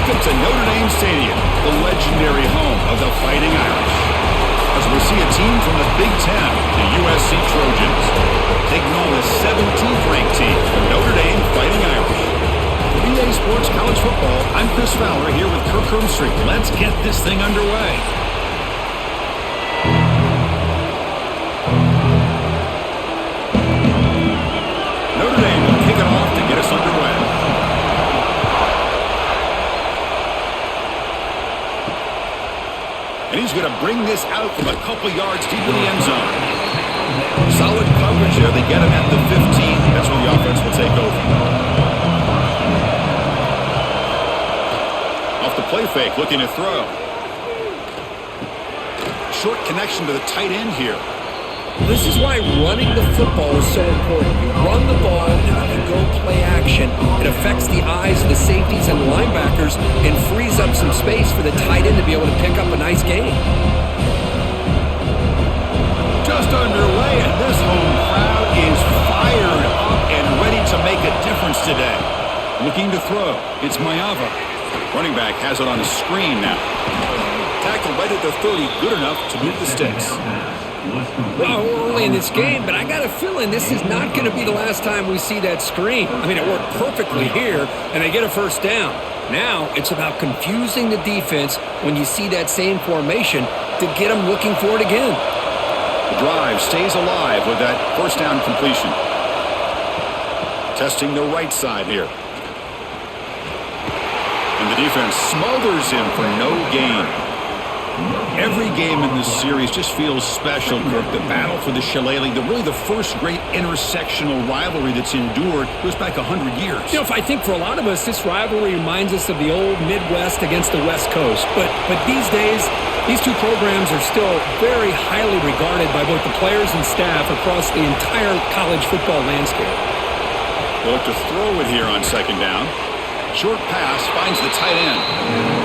Welcome to Notre Dame Stadium, the legendary home of the Fighting Irish. As we see a team from the Big Ten, the USC Trojans, taking on the 17th ranked team, the Notre Dame Fighting Irish. For EA Sports College Football, I'm Chris Fowler here with Kirk Street. Let's get this thing underway. Notre Dame will kick it off to get us underway. And he's going to bring this out from a couple yards deep in the end zone. Solid coverage there. They get him at the 15. That's where the offense will take over. Off the play fake, looking to throw. Short connection to the tight end here. This is why running the football is so important. You run the ball and then you go play action. It affects the eyes of the safeties and the linebackers and frees up some space for the tight end to be able to pick up a nice gain. Just underway, and this home crowd is fired up and ready to make a difference today. Looking to throw. It's Mayava. Running back has it on the screen now. Tackle right at the 30, good enough to move the sticks. Well, we're early in this game, but I got a feeling this is not going to be the last time we see that screen. I mean, it worked perfectly here, and they get a first down. Now, it's about confusing the defense when you see that same formation to get them looking for it again. The drive stays alive with that first down completion. Testing the right side here. And the defense smothers him for no gain. Every game in this series just feels special, Kirk. The battle for the Shillelagh, really the first great intersectional rivalry that's endured goes back 100 years. You know, if I think for a lot of us, this rivalry reminds us of the old Midwest against the West Coast. But these days, these two programs are still very highly regarded by both the players and staff across the entire college football landscape. They'll look to throw it here on second down. Short pass finds the tight end.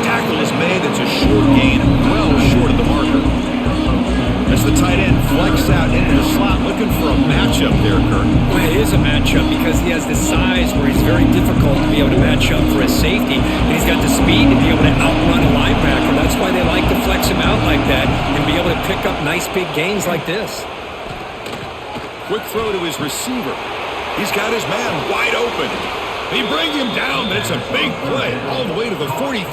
Tackle is made. It's a short gain, well short of the marker. As the tight end flex out into the slot, looking for a matchup there, Kirk. Well, it is a matchup because he has the size where he's very difficult to be able to match up for his safety. And he's got the speed to be able to outrun a linebacker. That's why they like to flex him out like that and be able to pick up nice big gains like this. Quick throw to his receiver. He's got his man wide open. They bring him down, but it's a big play all the way to the 43.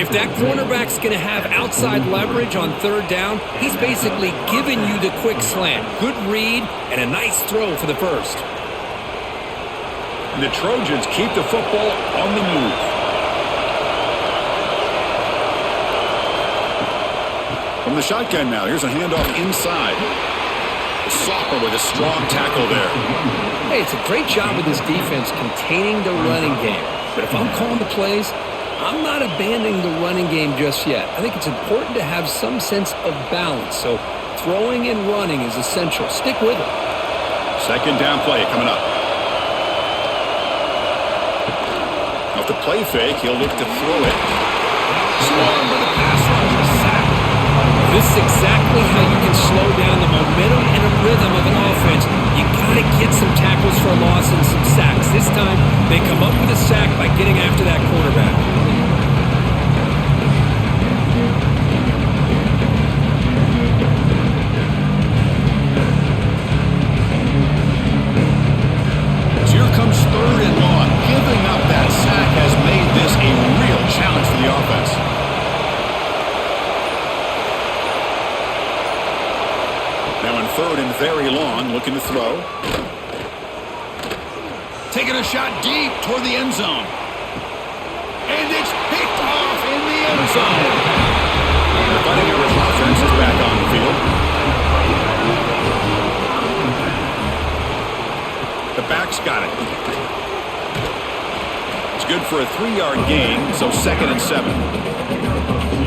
If that cornerback's going to have outside leverage on third down, he's basically giving you the quick slant. Good read and a nice throw for the first. And the Trojans keep the football on the move. From the shotgun now, here's a handoff inside. Sopper with a strong tackle there. Hey, it's a great job with this defense containing the running game. But if I'm calling the plays, I'm not abandoning the running game just yet. I think it's important to have some sense of balance. So throwing and running is essential. Stick with it. Second down play coming up. Off the play fake, he'll look to throw it. Swarmed by the pass rush, a sack. This is exactly how you can slow down the momentum and a rhythm of an offense. You got to get some tackles for a loss and some sacks. This time, they come up with a sack by getting after that quarterback. So here comes third and long. Giving up that sack has made this a real challenge for the offense. Now in third and very long, looking to throw. Taking a shot deep toward the end zone. And it's picked off in the end zone. The Fighting Irish offense is back on the field. The back's got it. It's good for a 3-yard gain, so 2nd and 7.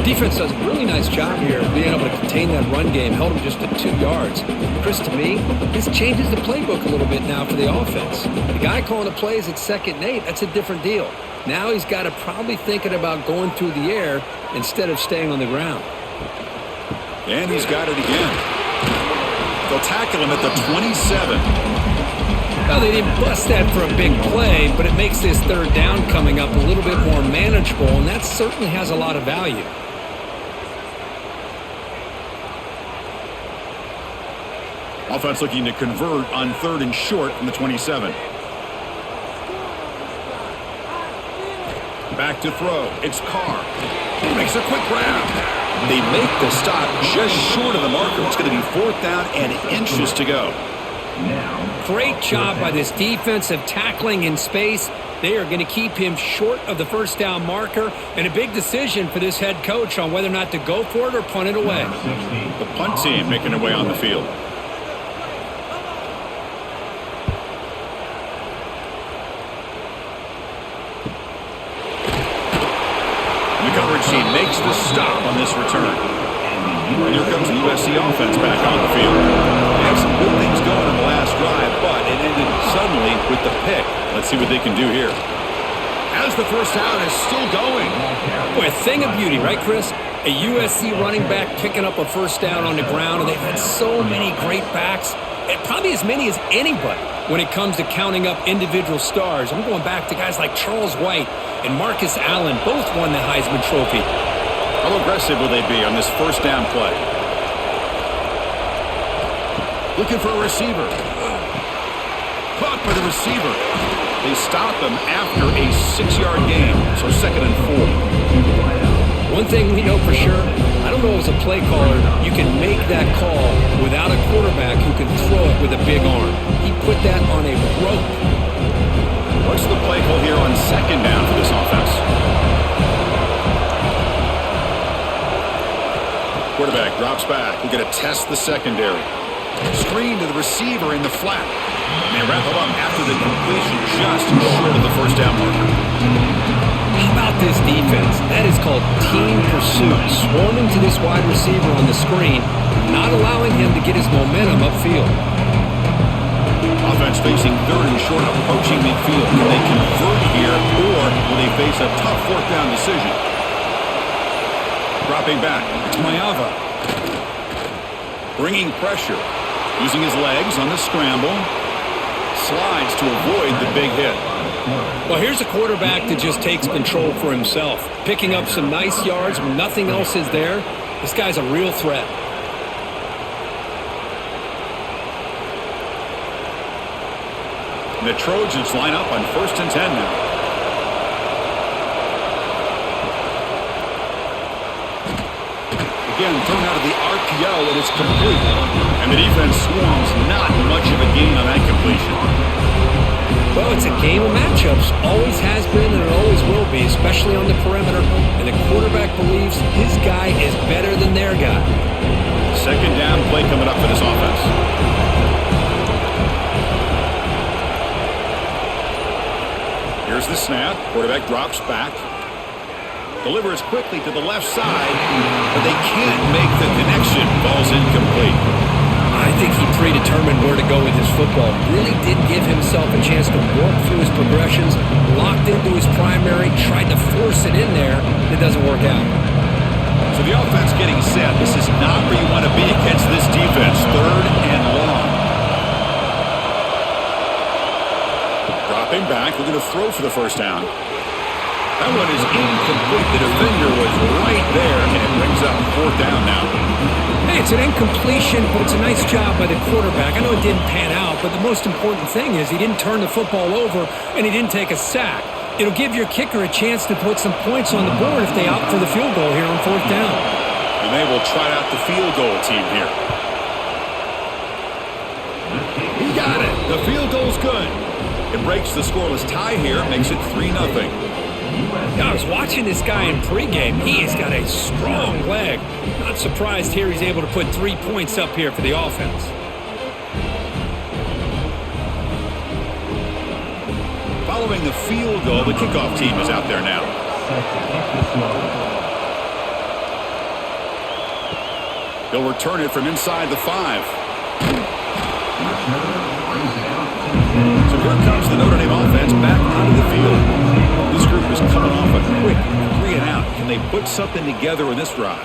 Defense does a really nice job here being able to contain that run game, held him just at 2 yards. Chris, to me, this changes the playbook a little bit now for the offense. The guy calling the plays at 2nd and 8, that's a different deal. Now he's got to probably thinking about going through the air instead of staying on the ground. And he's got it again. They'll tackle him at the 27. Well, they didn't bust that for a big play, but it makes this third down coming up a little bit more manageable, and that certainly has a lot of value. Offense looking to convert on 3rd and short from the 27. Back to throw. It's Carr. He makes a quick grab. They make the stop just short of the marker. It's going to be 4th down and inches to go. Great job by this defensive tackling in space. They are going to keep him short of the 1st down marker, and a big decision for this head coach on whether or not to go for it or punt it away. The punt team making their way on the field. Coverage team makes the stop on this return. And here comes the USC offense back on the field. They have some good things going in the last drive, but it ended suddenly with the pick. Let's see what they can do here. As the 1st down is still going. Boy, a thing of beauty, right, Chris? A USC running back picking up a 1st down on the ground, and they've had so many great backs, and probably as many as anybody when it comes to counting up individual stars. I'm going back to guys like Charles White and Marcus Allen, both won the Heisman Trophy. How aggressive will they be on this 1st down play? Looking for a receiver. Caught by the receiver. They stop him after a 6-yard gain, so 2nd and 4. One thing we know for sure, I don't know as a play caller, you can make that call without a quarterback who can throw it with a big arm. He put that on a rope. What's the play call here on 2nd down for this offense? Quarterback drops back. We're going to test the secondary. Screen to the receiver in the flat. They wrap him up after the completion just short of the 1st down marker. How about this defense? That is called team pursuit. Swarming to this wide receiver on the screen, not allowing him to get his momentum upfield. Offense facing 3rd and short, approaching midfield. Can they convert here, or will they face a tough 4th down decision? Dropping back, it's Mayava. Bringing pressure, using his legs on the scramble. Slides to avoid the big hit. Well, here's a quarterback that just takes control for himself. Picking up some nice yards when nothing else is there. This guy's a real threat. The Trojans line up on 1st and 10 now. Again, thrown out of the RPO, and it's complete. And the defense swarms, not much of a gain on that completion. Well, it's a game of matchups. Always has been, and it always will be, especially on the perimeter. And the quarterback believes his guy is better than their guy. 2nd down play coming up for this offense. Here's the snap. Quarterback drops back. Delivers quickly to the left side, but they can't make the connection. Ball's incomplete. I think he predetermined where to go with his football. Really did give himself a chance to work through his progressions, locked into his primary, tried to force it in there. It doesn't work out. So the offense getting set. This is not where you want to be against this defense. 3rd and long. Dropping back. We're going to throw for the 1st down. That one is incomplete. The defender was right there, and it brings up 4th down now. Hey, it's an incompletion, but it's a nice job by the quarterback. I know it didn't pan out, but the most important thing is he didn't turn the football over, and he didn't take a sack. It'll give your kicker a chance to put some points on the board if they opt for the field goal here on 4th down. And they will try out the field goal team here. He got it. The field goal's good. It breaks the scoreless tie here, makes it 3-0. I was watching this guy in pregame. He has got a strong leg. Not surprised here he's able to put 3 points up here for the offense. Following the field goal, the kickoff team is out there now. They'll return it from inside the 5. So here comes the Notre Dame offense back onto the field. This group is coming off a quick 3-and-out. Can they put something together in this drive?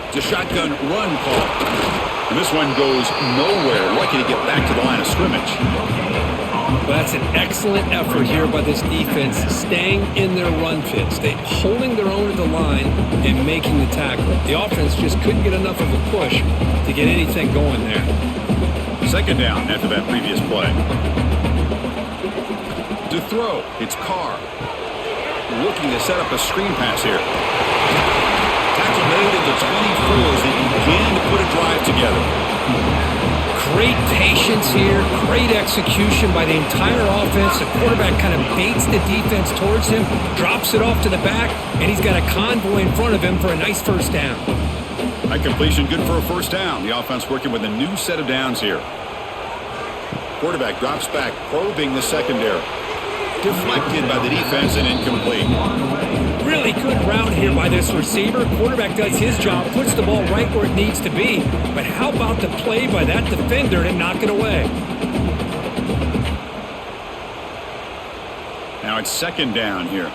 It's a shotgun run call. And this one goes nowhere. Lucky to get back to the line of scrimmage. Well, that's an excellent effort here by this defense, staying in their run fits. They holding their own at the line and making the tackle. The offense just couldn't get enough of a push to get anything going there. Second down after that previous play. To throw, it's Carr. Looking to set up a screen pass here. Tackle made at the 24 as they began to put a drive together. Great patience here, great execution by the entire offense. The quarterback kind of baits the defense towards him, drops it off to the back, and he's got a convoy in front of him for a nice first down. That completion good for a first down. The offense working with a new set of downs here. Quarterback drops back, probing the secondary. Deflected by the defense and incomplete. Really good route here by this receiver. Quarterback does his job, puts the ball right where it needs to be. But how about the play by that defender to knock it away? Now it's second down here.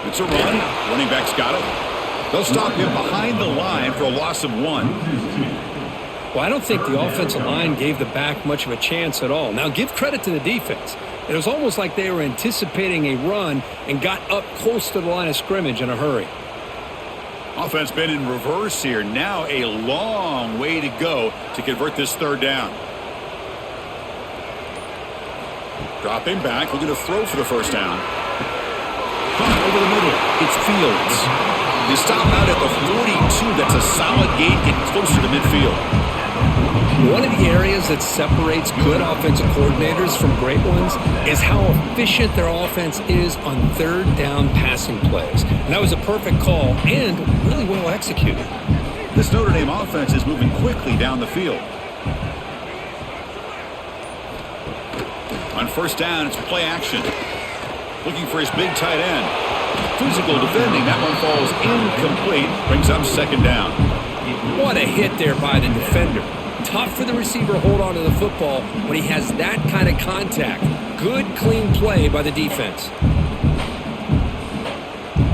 It's a run. Running back's got it. They'll stop him behind the line for a loss of 1. Well, I don't think the offensive line gave the back much of a chance at all. Now, give credit to the defense. It was almost like they were anticipating a run and got up close to the line of scrimmage in a hurry. Offense been in reverse here. Now a long way to go to convert this third down. Dropping back, looking to throw for the first down. Caught over the middle. It's Fields. They stop out at the 42. That's a solid gain, getting closer to midfield. One of the areas that separates good offensive coordinators from great ones is how efficient their offense is on third down passing plays. And that was a perfect call and really well executed. This Notre Dame offense is moving quickly down the field. On first down, it's play action. Looking for his big tight end. Physical defending. That one falls incomplete. Brings up second down. What a hit there by the defender. Tough for the receiver to hold on to the football when he has that kind of contact. Good, clean play by the defense.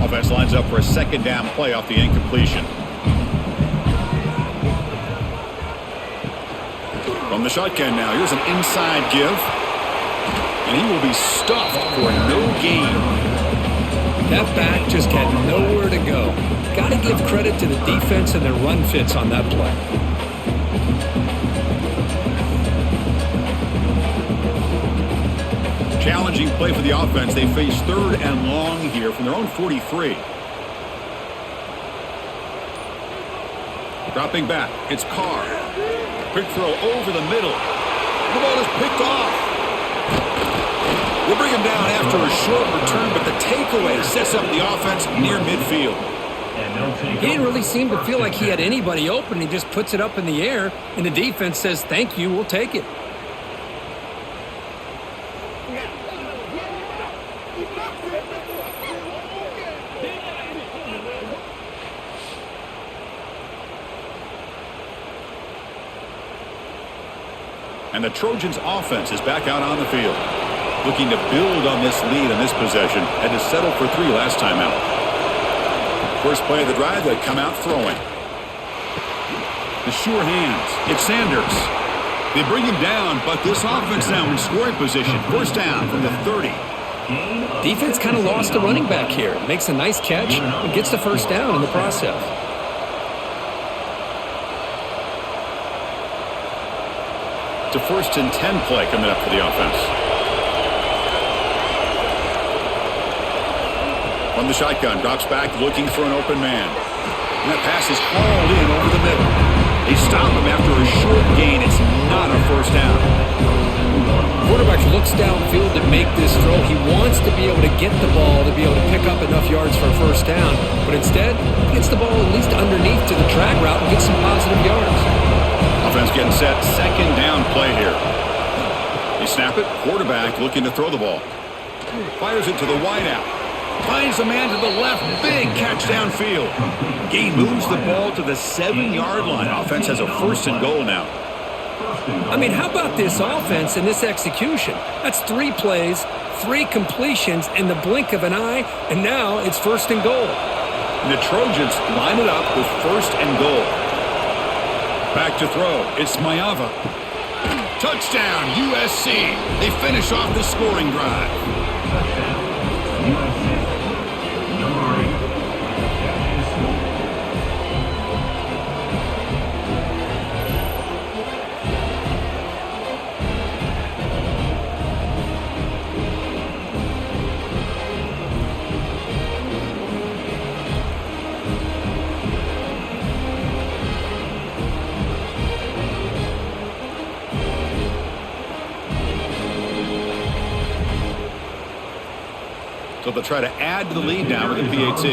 Offense lines up for a second down play off the incompletion. From the shotgun now, here's an inside give. And he will be stuffed for no gain. That back just had nowhere to go. Got to give credit to the defense and their run fits on that play. Challenging play for the offense. They face third and long here from their own 43. Dropping back. It's Carr. Quick throw over the middle. The ball is picked off. They bring him down after a short return, but the takeaway sets up the offense near midfield. He didn't really seem to feel like he had anybody open. He just puts it up in the air, and the defense says, thank you, we'll take it. And the Trojans' offense is back out on the field. Looking to build on this lead on this possession. Had to settle for 3 last time out. First play of the drive, they come out throwing. The sure hands. It's Sanders. They bring him down, but this offense now in scoring position. First down from the 30. Defense kind of lost a running back here. Makes a nice catch and gets the first down in the process. It's a 1st and 10 play coming up for the offense. From the shotgun, drops back, looking for an open man. And that pass is hauled in over the middle. They stop him after a short gain. It's not a first down. Quarterback looks downfield to make this throw. He wants to be able to get the ball to be able to pick up enough yards for a first down. But instead, he gets the ball at least underneath to the drag route and gets some positive yards. Offense getting set. Second down play here. They snap it. Quarterback looking to throw the ball. Fires it to the wideout. Finds a man to the left. Big catch downfield. Gain moves the ball to the 7-yard line. Offense has a 1st and goal now. I mean, how about this offense and this execution? That's 3 plays, 3 completions in the blink of an eye, and now it's 1st and goal. And the Trojans line it up with 1st and goal. Back to throw. It's Mayava. Touchdown, USC. They finish off the scoring drive. So they'll try to add to the lead now with the PAT.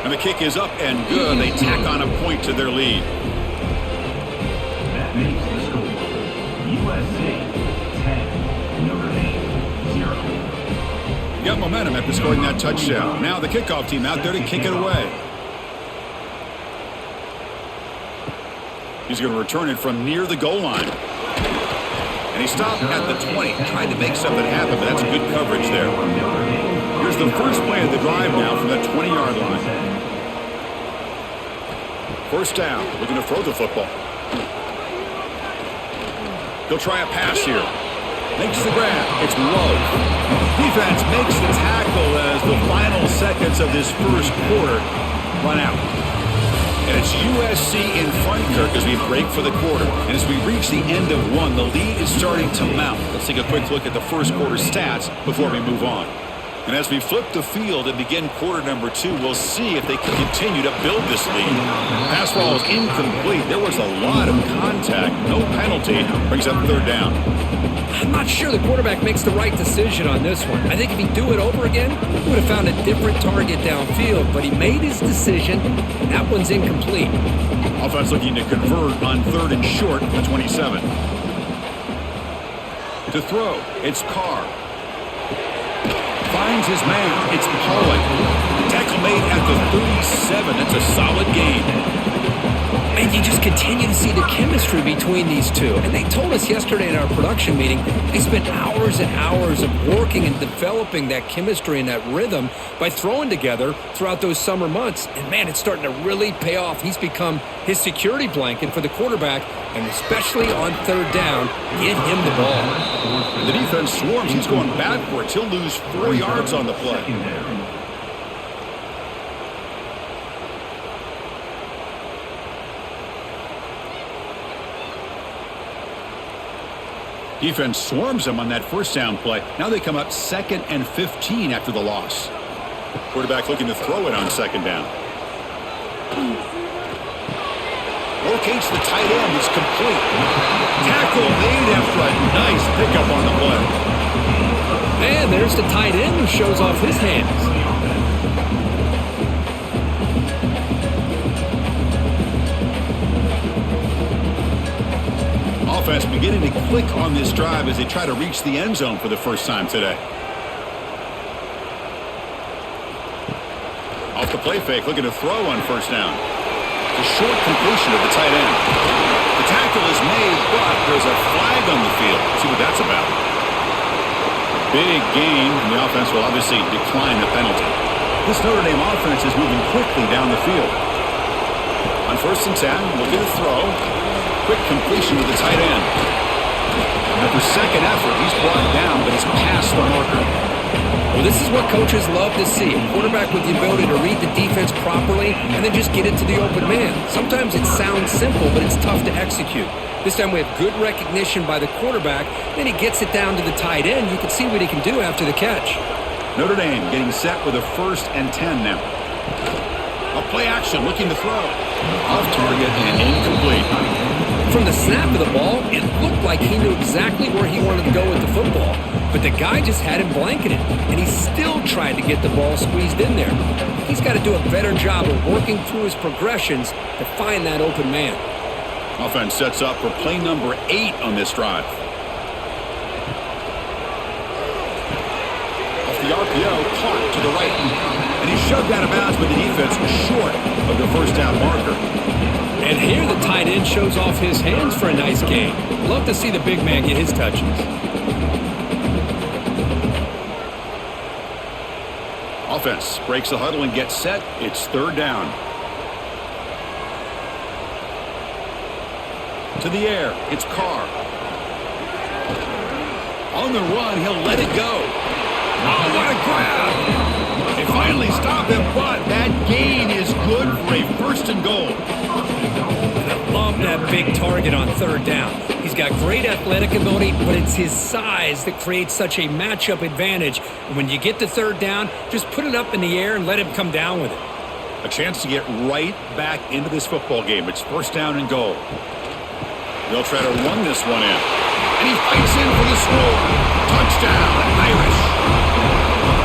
And the kick is up and good. They tack on a point to their lead. That makes the score USC 10, Notre Dame 0. Got momentum after scoring that touchdown. Now the kickoff team out there to kick it away. He's going to return it from near the goal line. And he stopped at the 20, trying to make something happen, but that's good coverage there. Here's the first play of the drive now from the 20-yard line. First down, looking to throw the football. He'll try a pass here. Makes the grab. It's low. Defense makes the tackle as the final seconds of this first quarter run out. And it's USC in front, Kirk, as we break for the quarter. And as we reach the end of one, the lead is starting to mount. Let's take a quick look at the first quarter stats before we move on. And as we flip the field and begin quarter number 2, we'll see if they can continue to build this lead. Pass ball is incomplete. There was a lot of contact. No penalty. Brings up third down. I'm not sure the quarterback makes the right decision on this one. I think if he'd do it over again, he would have found a different target downfield, but he made his decision, and that one's incomplete. Offense looking to convert on third and short at the 27. To throw, it's Carr. Finds his man. It's Pollard. Tackle made at the 37. That's a solid gain. And you just continue to see the chemistry between these two. And they told us yesterday in our production meeting, they spent hours and hours of working and developing that chemistry and that rhythm by throwing together throughout those summer months. And man, it's starting to really pay off. He's become his security blanket for the quarterback, and especially on third down, get him the ball. The defense swarms. He's going backwards. He'll lose 4 yards on the play. Defense swarms them on that first down play. Now they come up 2nd and 15 after the loss. Quarterback looking to throw it on second down. Locates the tight end. It's complete. Tackle made after a nice pickup on the play. And there's the tight end who shows off his hands. Offense beginning to click on this drive as they try to reach the end zone for the first time today. Off the play fake, looking to throw on first down. The short completion of the tight end. The tackle is made, but there's a flag on the field. Let's see what that's about. Big gain, and the offense will obviously decline the penalty. This Notre Dame offense is moving quickly down the field. On first and 10, looking to throw. Quick completion to the tight end. After second effort, he's brought down, but he's past the marker. Well, this is what coaches love to see. A quarterback with the ability to read the defense properly and then just get it to the open man. Sometimes it sounds simple, but it's tough to execute. This time we have good recognition by the quarterback. Then he gets it down to the tight end. You can see what he can do after the catch. Notre Dame getting set with a 1st and 10 now. A play action looking to throw. Off target and incomplete. From the snap of the ball, it looked like he knew exactly where he wanted to go with the football. But the guy just had him blanketed, and he still tried to get the ball squeezed in there. He's got to do a better job of working through his progressions to find that open man. Offense sets up for play number 8 on this drive. Off the RPO, caught to the right. And he's shoved out of bounds with the defense short of the first down marker. And here the tight end shows off his hands for a nice gain. Love to see the big man get his touches. Offense breaks the huddle and gets set. It's third down. To the air, it's Carr. On the run, he'll let it go. Oh, what a grab! They finally stop him, but that gain is good for a first and goal. I love that big target on third down. He's got great athletic ability, but it's his size that creates such a matchup advantage. And when you get to third down, just put it up in the air and let him come down with it. A chance to get right back into this football game. It's first down and goal. They'll try to run this one in. And he fights in for the score. Touchdown, Irish.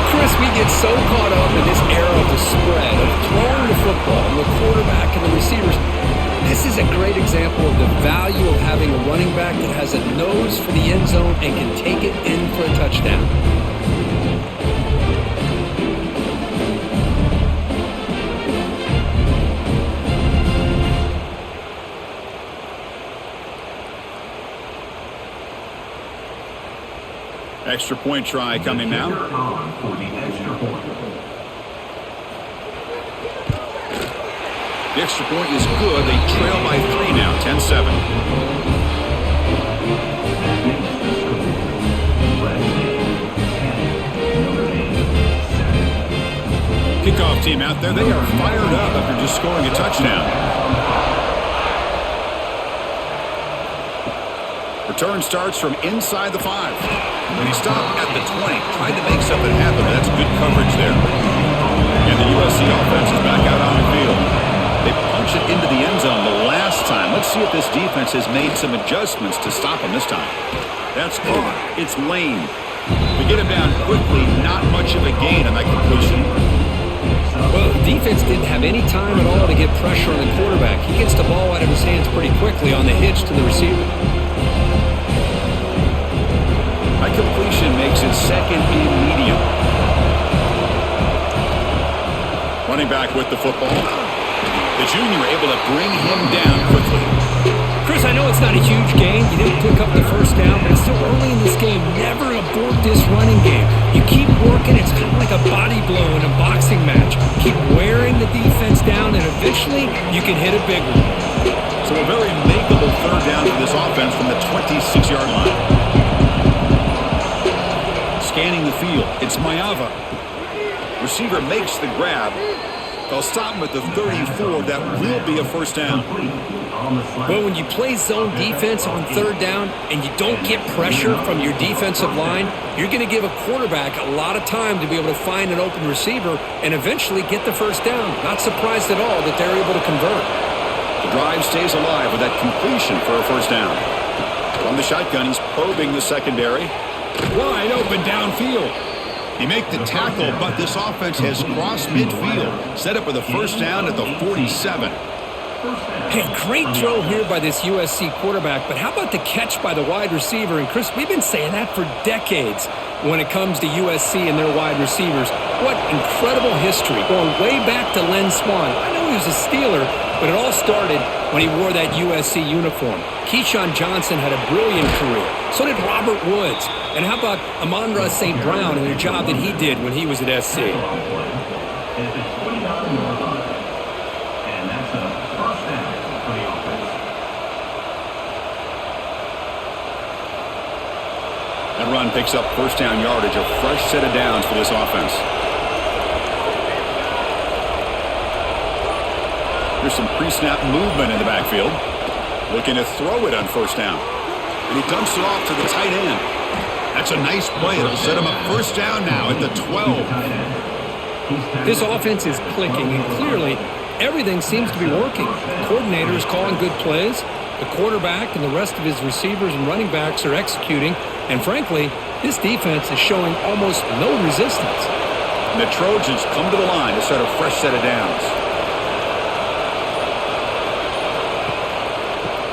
Chris, we get so caught up in this era of the spread, of throwing the football, and the quarterback and the receivers. This is a great example of the value of having a running back that has a nose for the end zone and can take it in for a touchdown. Extra point try coming now. For the extra point. The extra point is good. They trail by 3 now, 10-7. Kickoff team out there. They are fired up after just scoring a touchdown. Return starts from inside the 5. And he stopped at the 20. Tried to make something happen, but that's good coverage there. And the USC offense is back out on the field. They punched it into the end zone the last time. Let's see if this defense has made some adjustments to stop him this time. That's caught. It's Lane. To get him down quickly, not much of a gain on that completion. Well, the defense didn't have any time at all to get pressure on the quarterback. He gets the ball out of his hands pretty quickly on the hitch to the receiver. That completion makes it second and medium. Running back with the football. The junior able to bring him down quickly. Chris, I know it's not a huge gain. You didn't pick up the first down, but it's still early in this game. Never abort this running game. You keep working. It's kind of like a body blow in a boxing match. Keep wearing the defense down, and eventually you can hit a big one. So a very makeable third down for this offense from the 26-yard line. Scanning the field, it's Mayava. Receiver makes the grab. They'll stop him at the 34. That will be a first down. Well, when you play zone defense on third down and you don't get pressure from your defensive line, you're going to give a quarterback a lot of time to be able to find an open receiver and eventually get the first down. Not surprised at all that they're able to convert. The drive stays alive with that completion for a first down. From the shotgun, he's probing the secondary. Wide open downfield. He make the tackle, but this offense has crossed midfield. Set up with a first down at the 47. Hey, great throw here by this USC quarterback, but how about the catch by the wide receiver? And Chris, we've been saying that for decades when it comes to USC and their wide receivers. What incredible history, going way back to Len Swan. I know he was a Steeler, but it all started when he wore that USC uniform. Keyshawn Johnson had a brilliant career. So did Robert Woods. And how about Amon-Ra St. Brown and the job that he did when he was at SC? That run picks up first down yardage, a fresh set of downs for this offense. There's some pre-snap movement in the backfield. Looking to throw it on first down. And he dumps it off to the tight end. That's a nice play. It'll set him up first down now at the 12. This offense is clicking, and clearly everything seems to be working. The coordinator is calling good plays. The quarterback and the rest of his receivers and running backs are executing. And frankly, this defense is showing almost no resistance. And the Trojans come to the line to set a fresh set of downs.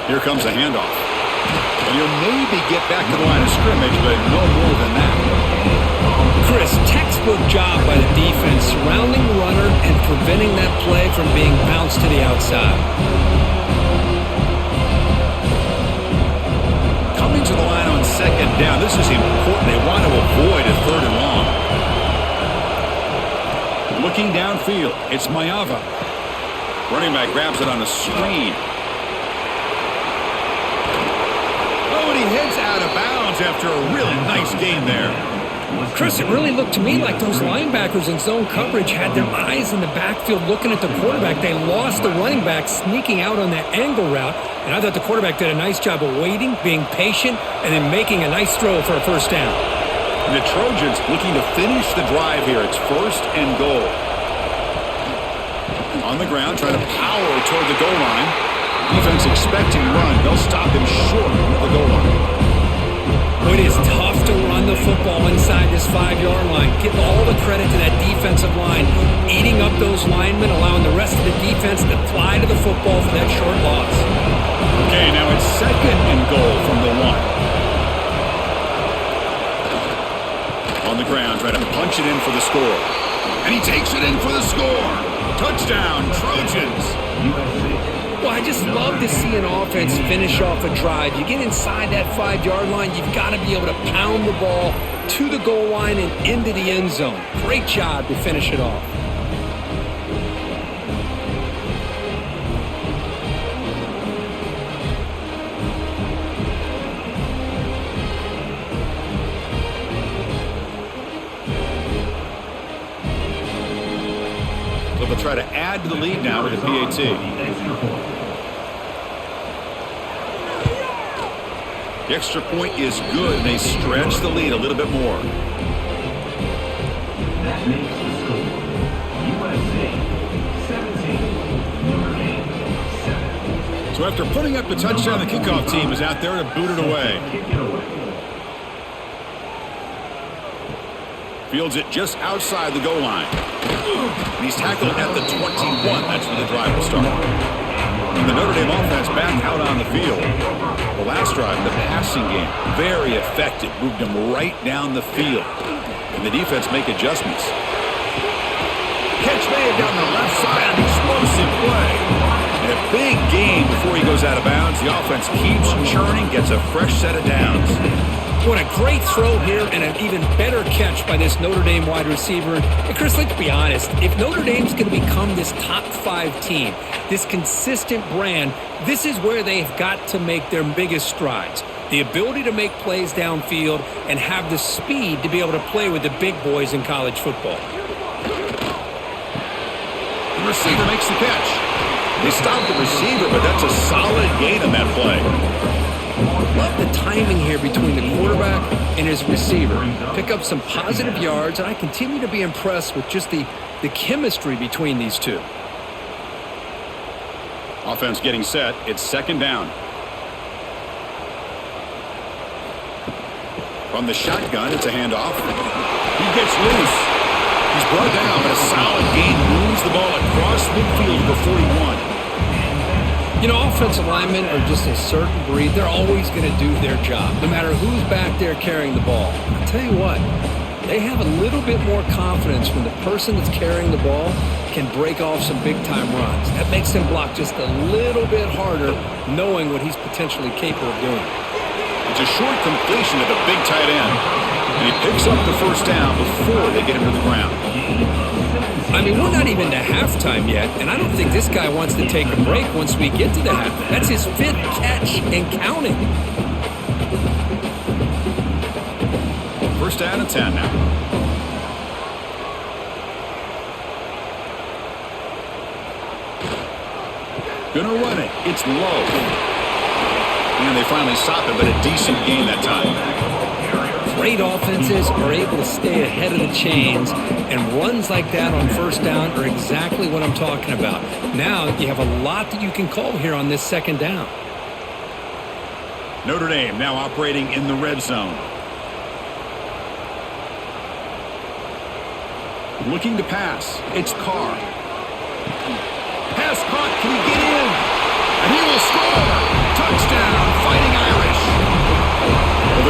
Here comes the handoff. And you'll maybe get back to the line of scrimmage, but no more than that. Chris, textbook job by the defense surrounding the runner and preventing that play from being bounced to the outside. Coming to the line on second down. This is important. They want to avoid a third and long. Looking downfield, it's Mayava. Running back grabs it on a screen. Oh, and he heads out of bounds after a really nice gain there. Chris, it really looked to me like those linebackers in zone coverage had their eyes in the backfield looking at the quarterback. They lost the running back sneaking out on that angle route, and I thought the quarterback did a nice job of waiting, being patient, and then making a nice throw for a first down. And the Trojans looking to finish the drive here. It's 1st and goal. On the ground, trying to power toward the goal line. Defense expecting run. They'll stop him short of the goal line. It is tough to run the football inside this 5-yard line. Give all the credit to that defensive line, eating up those linemen, allowing the rest of the defense to fly to the football for that short loss. Okay, now it's 2nd and goal from the 1. On the ground, trying to punch it in for the score. And he takes it in for the score. Touchdown, Trojans. Well, I just love to see an offense finish off a drive. You get inside that 5-yard line, you've got to be able to pound the ball to the goal line and into the end zone. Great job to finish it off. So they'll try to add to the lead now with a PAT. The extra point is good, and they stretch the lead a little bit more. That makes the score USC 17, Notre Dame 7. So after putting up the touchdown, the kickoff team is out there to boot it away. Kick it away. Fields it just outside the goal line. And he's tackled at the 21. That's where the drive will start. And the Notre Dame offense back out on the field. The last drive, the passing game, very effective. Moved them right down the field. And the defense make adjustments. Catch made down the left side, an explosive play. And a big gain before he goes out of bounds. The offense keeps churning, gets a fresh set of downs. What a great throw here and an even better catch by this Notre Dame wide receiver. And Chris, let's be honest. If Notre Dame's going to become this top 5 team, this consistent brand, this is where they've got to make their biggest strides. The ability to make plays downfield and have the speed to be able to play with the big boys in college football. The receiver makes the catch. They stop the receiver, but that's a solid gain on that play. Love the timing here between the quarterback and his receiver. Pick up some positive yards, and I continue to be impressed with just the chemistry between these two. Offense getting set. It's 2nd down. From the shotgun, it's a handoff. He gets loose. He's brought down, but a solid gain moves the ball across midfield to 41. You know, offensive linemen are just a certain breed. They're always going to do their job, no matter who's back there carrying the ball. I'll tell you what, they have a little bit more confidence when the person that's carrying the ball can break off some big-time runs. That makes them block just a little bit harder, knowing what he's potentially capable of doing. It's a short completion to the big tight end, and he picks up the first down before they get him to the ground. I mean, we're not even to halftime yet, and I don't think this guy wants to take a break once we get to the half. That's his 5th catch and counting. First down and 10 now. Gonna run it. It's low. And they finally stop it, but a decent gain that time. Great offenses are able to stay ahead of the chains, and runs like that on first down are exactly what I'm talking about. Now you have a lot that you can call here on this 2nd down. Notre Dame now operating in the red zone. Looking to pass. It's Carr. Pass caught. Can he get in? And he will score. Touchdown, Fighting Irish. Well,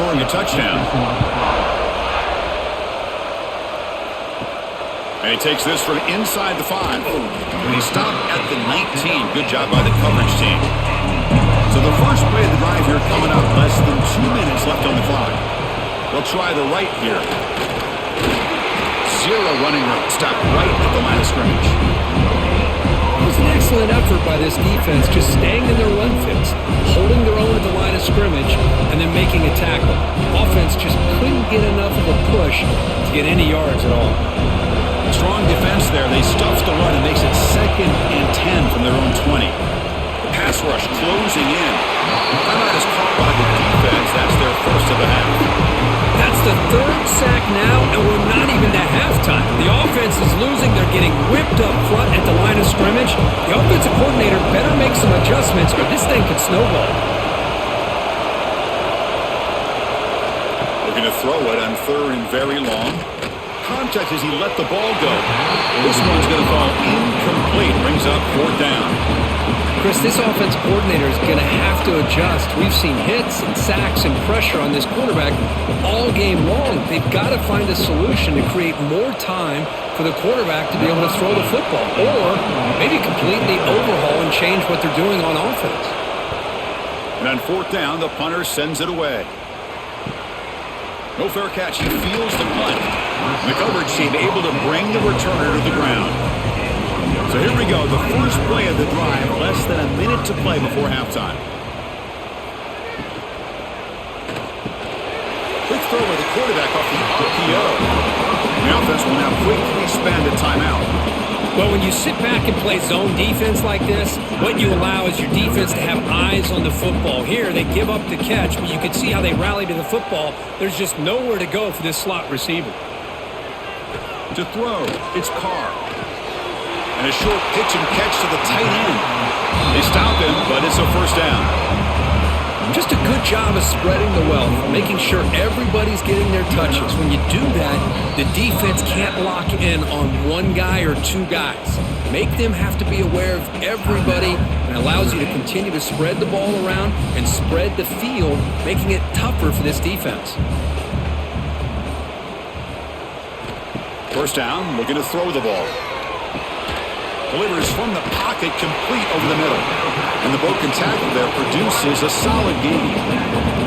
scoring a touchdown. And he takes this from inside the 5. And he stopped at the 19. Good job by the coverage team. So the first play of the drive here coming up. Less than 2 minutes left on the clock. They'll try the right here. Zero running room. Stop right at the line of scrimmage. It was an excellent effort by this defense, just staying in their run fits, holding their own at the line of scrimmage, and then making a tackle. Offense just couldn't get enough of a push to get any yards at all. Strong defense there. They stuffs the run and makes it 2nd and 10 from their own 20. The pass rush closing in. Timeout is called by the defense. That's their first of the half. That's the 3rd sack now, and we're not even to halftime. The offense is losing. They're getting whipped up front at the line of scrimmage. The offensive coordinator better make some adjustments or this thing could snowball. Looking to throw it on 3rd and very long. Contact as he let the ball go. This one's going to fall incomplete. Brings up 4th down. Chris, this offense coordinator is going to have to adjust. We've seen hits and sacks and pressure on this quarterback all game long. They've got to find a solution to create more time for the quarterback to be able to throw the football, or maybe completely overhaul and change what they're doing on offense. And on 4th down, the punter sends it away. No fair catch. He feels the punt. The coverage team able to bring the returner to the ground. So here we go, the first play of the drive, less than a minute to play before halftime. Quick throw by the quarterback off the RPO. The offense will now quickly spend a timeout. Well, when you sit back and play zone defense like this, what you allow is your defense to have eyes on the football. Here, they give up the catch, but you can see how they rally to the football. There's just nowhere to go for this slot receiver. To throw, it's Carr. And a short pitch and catch to the tight end. They stop him, but it's a first down. Just a good job of spreading the wealth, making sure everybody's getting their touches. When you do that, the defense can't lock in on one guy or two guys. Make them have to be aware of everybody, and allows you to continue to spread the ball around and spread the field, making it tougher for this defense. First down, looking to throw the ball. Delivers from the pocket, complete over the middle. And the broken tackle there produces a solid gain.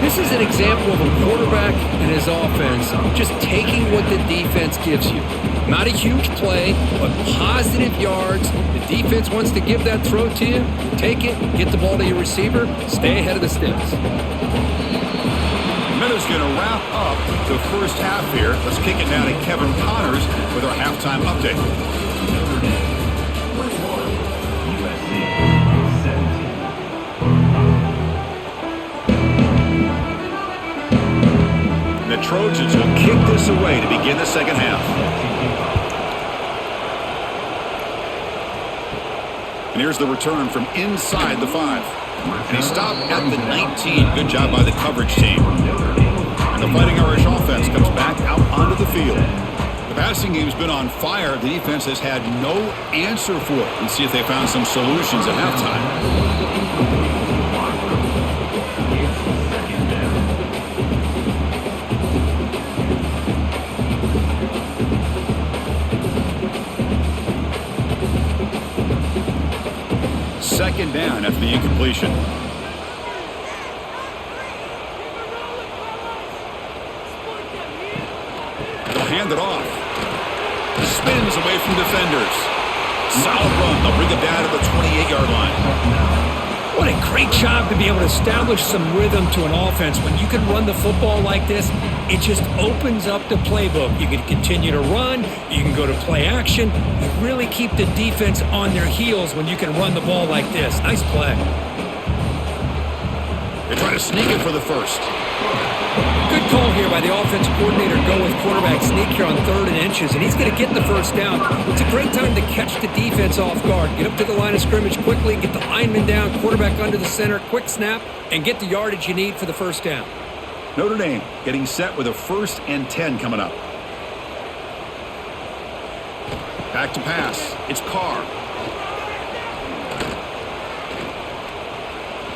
This is an example of a quarterback and his offense just taking what the defense gives you. Not a huge play, but positive yards. The defense wants to give that throw to you. Take it, get the ball to your receiver, stay ahead of the sticks. Meadows going to wrap up the first half here. Let's kick it down to Kevin Connors with our halftime update. USC 17. The Trojans will kick this away to begin the second half. And here's the return from inside the 5. And he stopped at the 19. Good job by the coverage team. And the Fighting Irish offense comes back out onto the field. The passing game's been on fire. The defense has had no answer for it. Let's see if they found some solutions at halftime. Second down after the incompletion. They'll hand it off. Spins away from defenders. Solid run. They'll bring it down to the 28-yard line. What a great job to be able to establish some rhythm to an offense. When you can run the football like this, it just opens up the playbook. You can continue to run. You can go to play action. You really keep the defense on their heels when you can run the ball like this. Nice play. They try to sneak it for the first. Good call here by the offensive coordinator. Go with quarterback sneak here on 3rd and inches, and he's going to get the first down. It's a great time to catch the defense off guard. Get up to the line of scrimmage quickly, get the lineman down, quarterback under the center, quick snap, and get the yardage you need for the first down. Notre Dame getting set with a 1st and 10 coming up. Back to pass. It's Carr.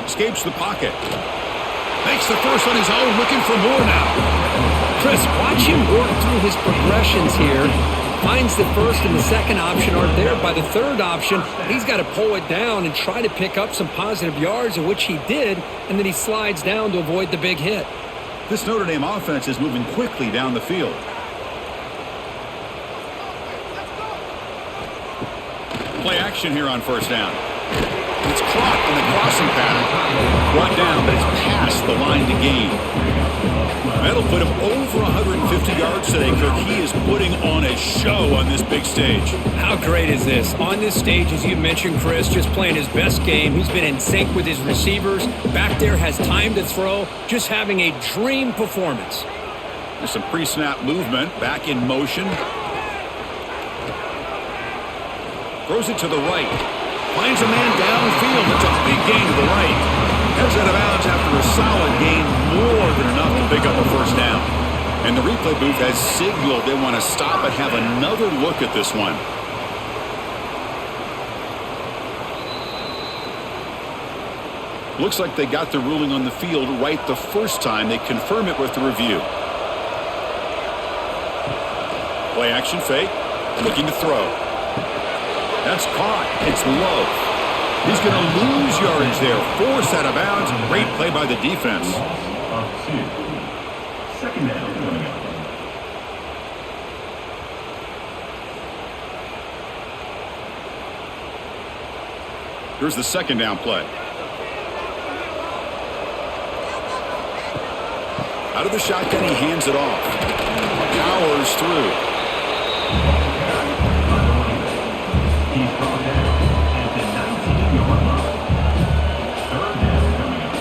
Escapes the pocket. Makes the first on his own, looking for more now. Chris, watch him work through his progressions here. Finds the first and the second option aren't there. By the third option, he's got to pull it down and try to pick up some positive yards, which he did, and then he slides down to avoid the big hit. This Notre Dame offense is moving quickly down the field. Play action here on first down. It's clocked in the crossing pattern. Brought down, but it's past the line to gain. That'll put him over 150 yards today, Kirk. He is putting on a show on this big stage. How great is this? On this stage, as you mentioned, Chris, just playing his best game. He's been in sync with his receivers. Back there has time to throw. Just having a dream performance. There's some pre-snap movement. Back in motion. Throws it to the right. Finds a man downfield. It's a big gain to the right. Heads out of bounds after a solid gain, more than enough to pick up a first down. And the replay booth has signaled they want to stop and have another look at this one. Looks like they got the ruling on the field right the first time. They confirm it with the review. Play action fake. Looking to throw. That's caught. It's low. He's going to lose yardage there. Forced out of bounds. Great play by the defense. Of 2. Second down coming up. Here's the second down play. Out of the shotgun, he hands it off. Powers through. He's brought down at the 19-yard line. Third down coming up.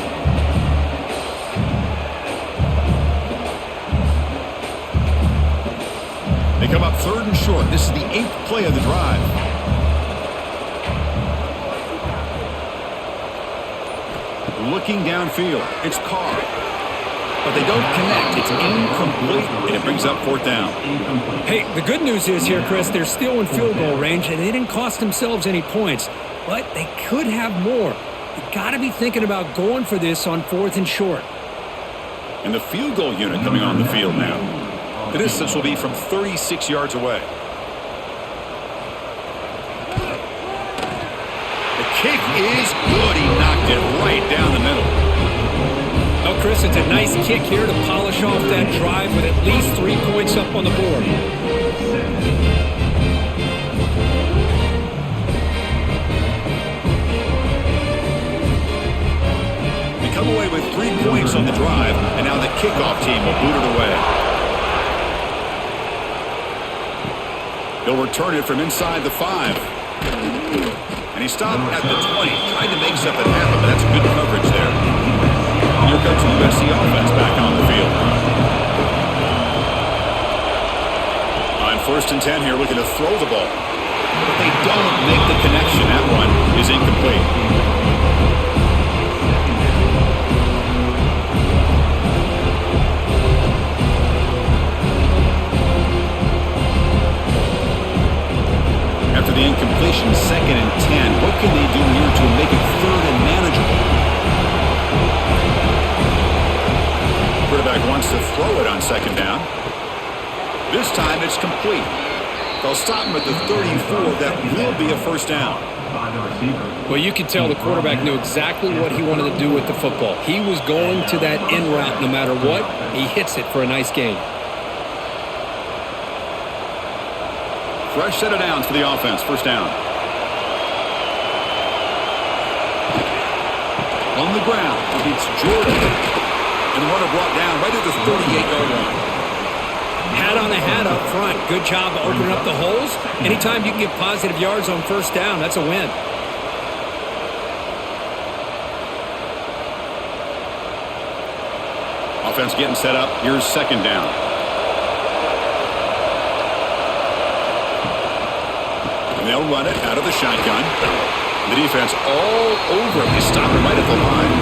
They come up third and short. This is the 8th play of the drive. Looking downfield. It's Carr. But they don't connect. It's incomplete, and it brings up fourth down. Hey, the good news is here, Chris, they're still in field goal range, and they didn't cost themselves any points. But they could have more. You got to be thinking about going for this on fourth and short. And the field goal unit coming on the field now. The distance will be from 36 yards away. The kick is good. He knocked it right down the middle. Well, Chris, it's a nice kick here to polish off that drive with at least 3 points up on the board. They come away with 3 points on the drive, and now the kickoff team will boot it away. He'll return it from inside the 5. And he stopped at the 20, trying to make something happen, but that's good coverage there. And here comes the USC offense back on the field. On first and 10 here, looking to throw the ball. But they don't make the connection. That one is incomplete. After the incompletion, second and 10. What can they do here to make it third and manageable? Quarterback wants to throw it on second down. This time it's complete. They'll stop him at the 34. That will be a first down. Well, you could tell the quarterback knew exactly what he wanted to do with the football. He was going to that in route no matter what. He hits it for a nice gain. Fresh set of downs for the offense. First down. On the ground, it's Jordan. And the runner brought down right at the 38-yard line. Hat on the hat up front. Good job of opening up the holes. Anytime you can get positive yards on first down, that's a win. Offense getting set up. Here's second down. They'll run it out of the shotgun. The defense all over him. They stop him right at the line.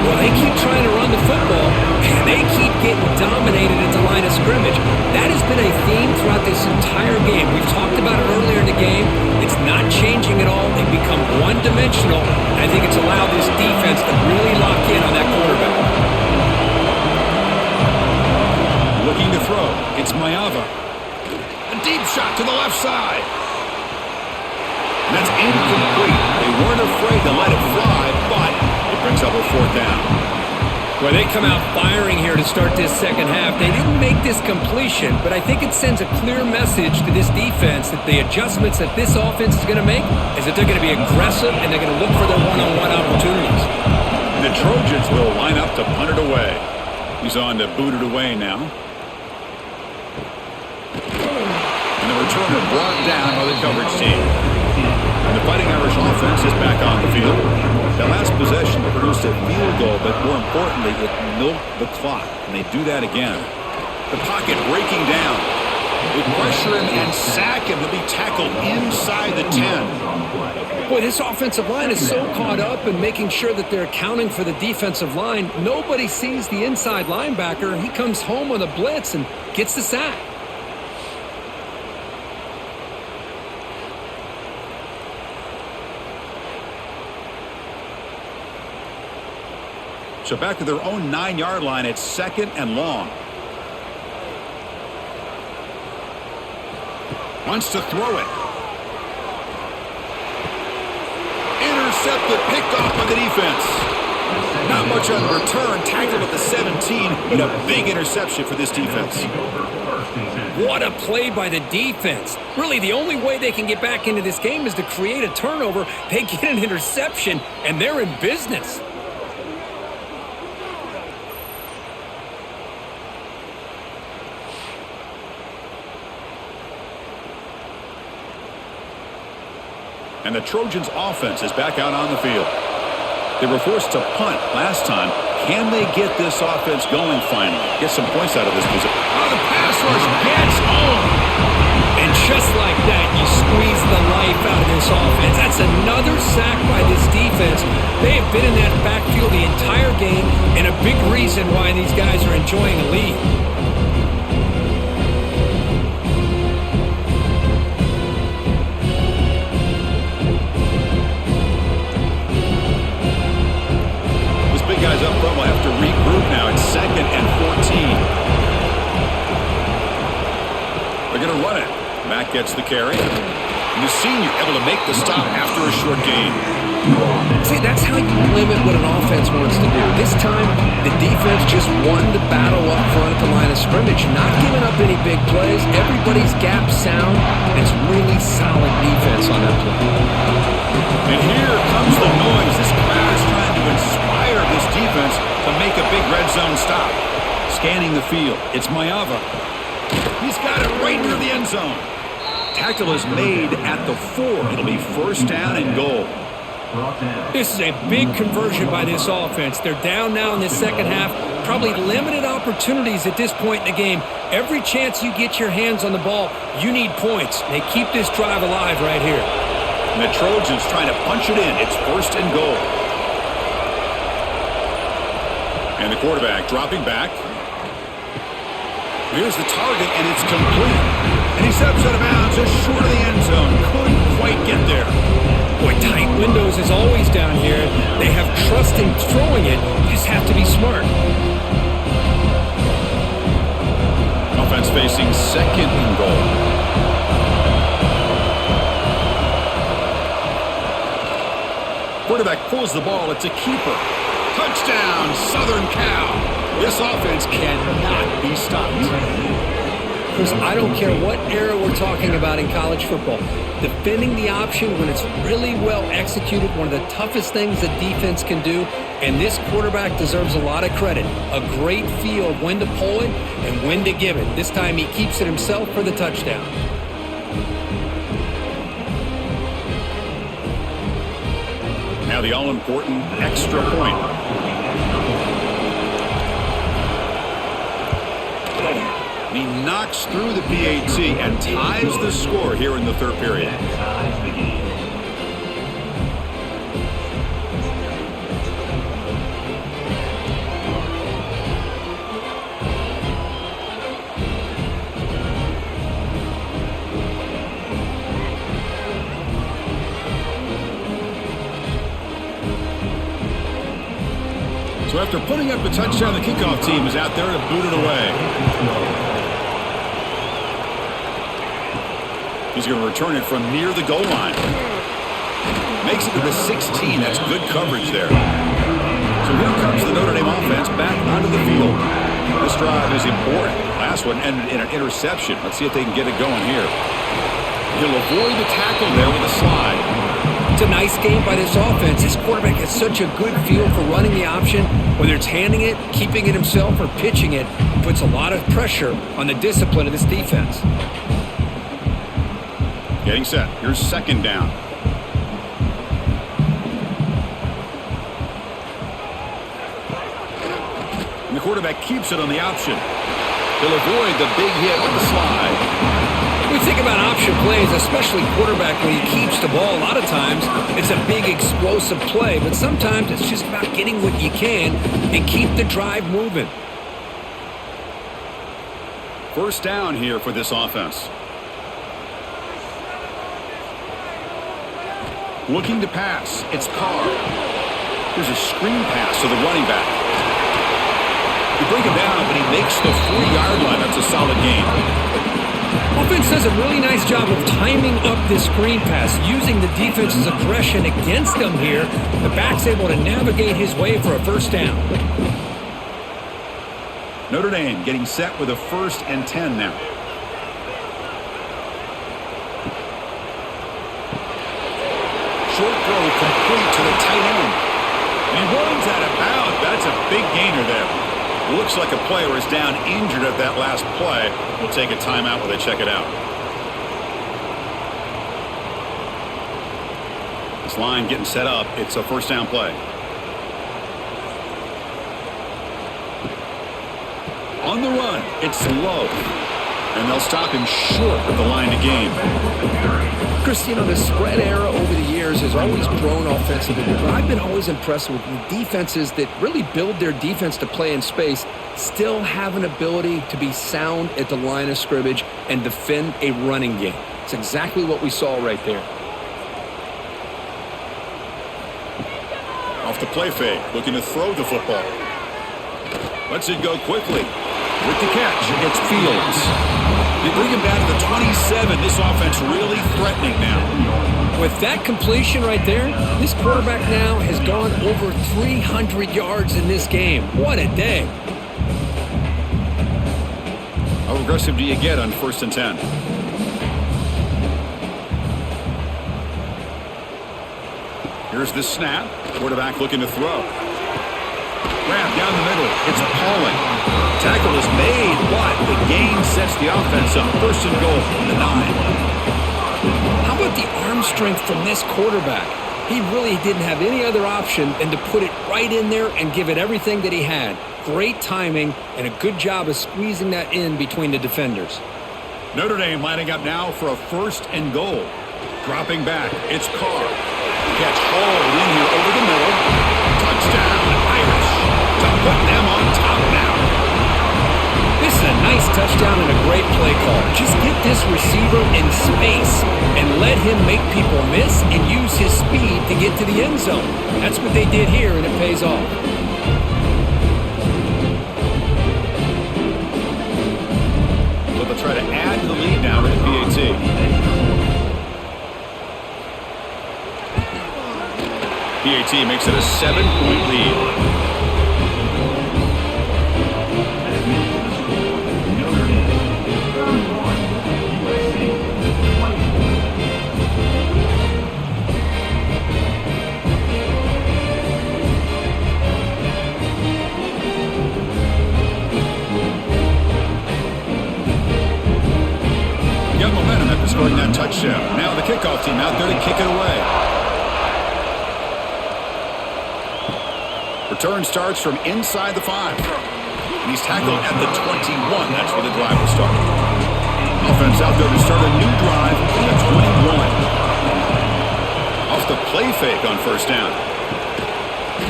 Well, they keep trying to run the football, and they keep getting dominated at the line of scrimmage. That has been a theme throughout this entire game. We've talked about it earlier in the game. It's not changing at all. They've become one-dimensional, and I think it's allowed this defense to really lock in on that quarterback. throw. It's Mayava. A deep shot to the left side. And that's incomplete. They weren't afraid to let it fly, but it brings up a fourth down. Well, they come out firing here to start this second half. They didn't make this completion, but I think it sends a clear message to this defense that the adjustments that this offense is going to make is that they're going to be aggressive and they're going to look for their one-on-one opportunities. And the Trojans will line up to punt it away. He's on to boot it away now. And the returner brought down by the coverage team. And the Fighting Irish offense is back on the field. That last possession produced a field goal, but more importantly, it milked the clock. And they do that again. The pocket breaking down. They pressure him and sack him. He'll be tackled inside the 10. Boy, this offensive line is so caught up in making sure that they're accounting for the defensive line. Nobody sees the inside linebacker. He comes home on a blitz and gets the sack. So back to their own 9-yard line. It's second and long. Wants to throw it. Intercepted, picked off by the defense. Not much on the return. Tackled at the 17, but a big interception for this defense. What a play by the defense. Really, the only way they can get back into this game is to create a turnover. They get an interception, and they're in business. And the Trojans' offense is back out on the field. They were forced to punt last time. Can they get this offense going finally? Get some points out of this position. Oh, the pass rush gets home. And just like that, you squeeze the life out of this offense. That's another sack by this defense. They have been in that backfield the entire game, and a big reason why these guys are enjoying a lead. Guys up front will have to regroup now. It's second and 14. They're going to run it. Matt gets the carry. And the senior able to make the stop after a short gain. See, that's how you limit what an offense wants to do. This time, the defense just won the battle up front at the line of scrimmage. Not giving up any big plays. Everybody's gap sound. It's really solid defense on that play. And here comes the noise. This crowd is trying to inspire this defense to make a big red zone stop. Scanning the field. It's Mayava. He's got it right near the end zone. Tackle is made at the 4. It'll be first down and goal. This is a big conversion by this offense. They're down now in the second half. Probably limited opportunities at this point in the game. Every chance you get your hands on the ball, you need points. They keep this drive alive right here. And the Trojans trying to punch it in. It's first and goal. And the quarterback dropping back. Here's the target, and it's complete. And he steps out of bounds just short of the end zone. Couldn't quite get there. Boy, tight windows is always down here. They have trust in throwing it. You just have to be smart. Offense facing second and goal. Quarterback pulls the ball. It's a keeper. Touchdown, Southern Cal. This offense cannot be stopped. Chris, I don't care what era we're talking about in college football. Defending the option when it's really well executed, one of the toughest things that defense can do, and this quarterback deserves a lot of credit. A great feel of when to pull it and when to give it. This time he keeps it himself for the touchdown. Now the all-important extra point. He knocks through the PAT and ties the score here in the third period. So after putting up a touchdown, the kickoff team is out there to boot it away. He's going to return it from near the goal line. Makes it to the 16. That's good coverage there. So here comes the Notre Dame offense back onto the field. This drive is important. Last one ended in an interception. Let's see if they can get it going here. He'll avoid the tackle there with a slide. It's a nice game by this offense. This quarterback has such a good feel for running the option. Whether it's handing it, keeping it himself, or pitching it, puts a lot of pressure on the discipline of this defense. Getting set. Here's second down. And the quarterback keeps it on the option. He'll avoid the big hit with the slide. We think about option plays, especially quarterback, when he keeps the ball. A lot of times, it's a big explosive play, but sometimes it's just about getting what you can and keep the drive moving. First down here for this offense. Looking to pass. It's Carr. There's a screen pass to the running back. You bring him down, but he makes the 40-yard line. That's a solid gain. Offense does a really nice job of timing up this screen pass, using the defense's aggression against them here. The back's able to navigate his way for a first down. Notre Dame getting set with a 1st and 10 now. Short throw complete to the tight end. And he runs out of bounds. That's a big gainer there. Looks like a player is down injured at that last play. We'll take a timeout while they check it out. This line getting set up. It's a first down play. On the run, it's low. And they'll stop him short of the line to gain. Chris, you know, the spread era over the years has always grown offensively, but I've been always impressed with defenses that really build their defense to play in space, still have an ability to be sound at the line of scrimmage and defend a running game. It's exactly what we saw right there. Off the play fake, looking to throw the football. Lets it go quickly. With the catch, it's Fields. They bring him back to the 27. This offense really threatening now. With that completion right there, this quarterback now has gone over 300 yards in this game. What a day. How aggressive do you get on 1st and 10? Here's the snap. Quarterback looking to throw. Grab down the middle. It's appalling. Tackle is made, but the gain sets the offense up. 1st and goal from the 9. How about the arm strength from this quarterback? He really didn't have any other option than to put it right in there and give it everything that he had. Great timing and a good job of squeezing that in between the defenders. Notre Dame lining up now for a 1st and goal. Dropping back, it's Carr. Catch hauled in here over the middle. Touchdown, Irish. To put them on top now. This is a nice touchdown and a great play call. Just get this receiver in space and let him make people miss and use his speed to get to the end zone. That's what they did here, and it pays off. So they'll try to add the lead now to the PAT. PAT makes it a 7-point lead. Got momentum after scoring that touchdown. Now the kickoff team out there to kick it away. Return starts from inside the 5. And he's tackled at the 21. That's where the drive will start. Offense out there to start a new drive from the 21. Off the play fake on 1st down.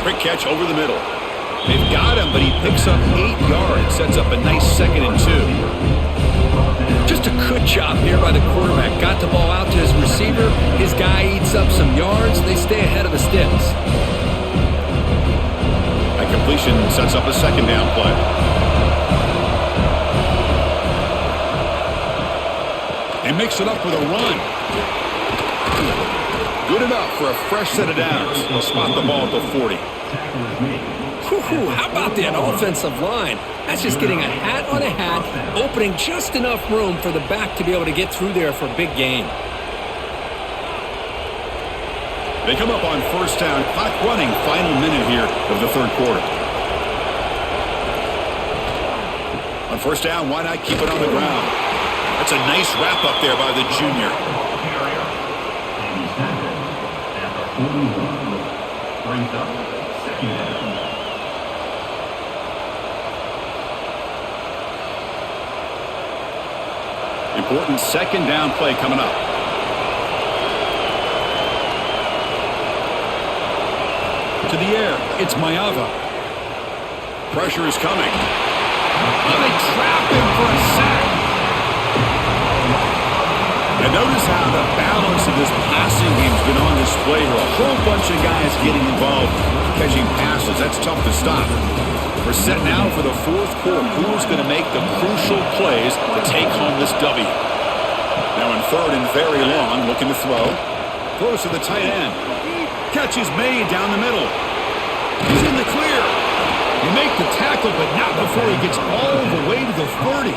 Quick catch over the middle. They've got him, but he picks up 8 yards. Sets up a nice 2nd and 2. Just a good job here by the quarterback. Got the ball out to his receiver. His guy eats up some yards. They stay ahead of the sticks. That completion sets up a 2nd down play. They mix it up with a run. Good enough for a fresh set of downs. They'll spot the ball at the 40. How about that offensive line? That's just getting a hat on a hat, opening just enough room for the back to be able to get through there for a big gain. They come up on first down. Clock running, final minute here of the third quarter. On first down, why not keep it on the ground? That's a nice wrap up there by the junior. And he snapped it at the 41. Brings up second down. Important second down play coming up. To the air, it's Mayava. Pressure is coming. Oh, they trap him for a sack. And notice how the balance of this passing game's been on display here. A whole bunch of guys getting involved, catching passes. That's tough to stop. We're set now for the fourth quarter. Who's going to make the crucial plays to take home this W? Now in third and very long, looking to throw. Throws to the tight end. Catch is made down the middle. He's in the clear. You make the tackle, but not before he gets all the way to the 30.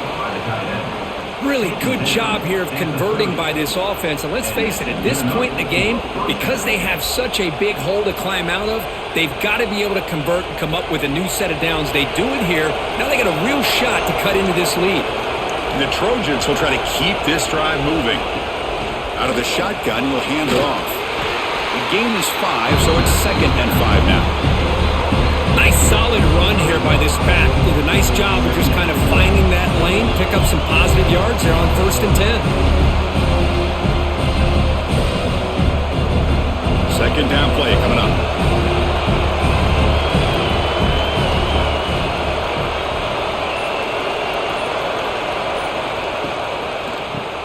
Really good job here of converting by this offense. And let's face it, at this point in the game, because they have such a big hole to climb out of, they've got to be able to convert and come up with a new set of downs. They do it here. Now they got a real shot to cut into this lead. The Trojans will try to keep this drive moving. Out of the shotgun, he'll hand it off. The gain is 5, so it's 2nd and 5 now. Nice solid run here by this back. Did a nice job of just kind of finding that lane, pick up some positive yards there on 1st and 10. Second down play coming up.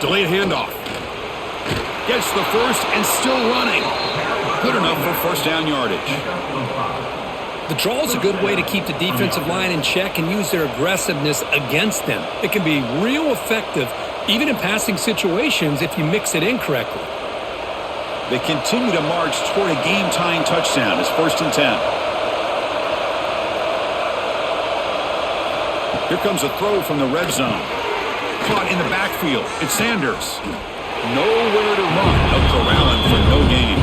Delayed handoff. Gets the first and still running. Good enough for first down yardage. The draw is a good way to keep the defensive line in check and use their aggressiveness against them. It can be real effective, even in passing situations, if you mix it in correctly. They continue to march toward a game-tying touchdown. It's 1st and 10. Here comes a throw from the red zone. Caught in the backfield. It's Sanders. Nowhere to run. No corralling for no gain.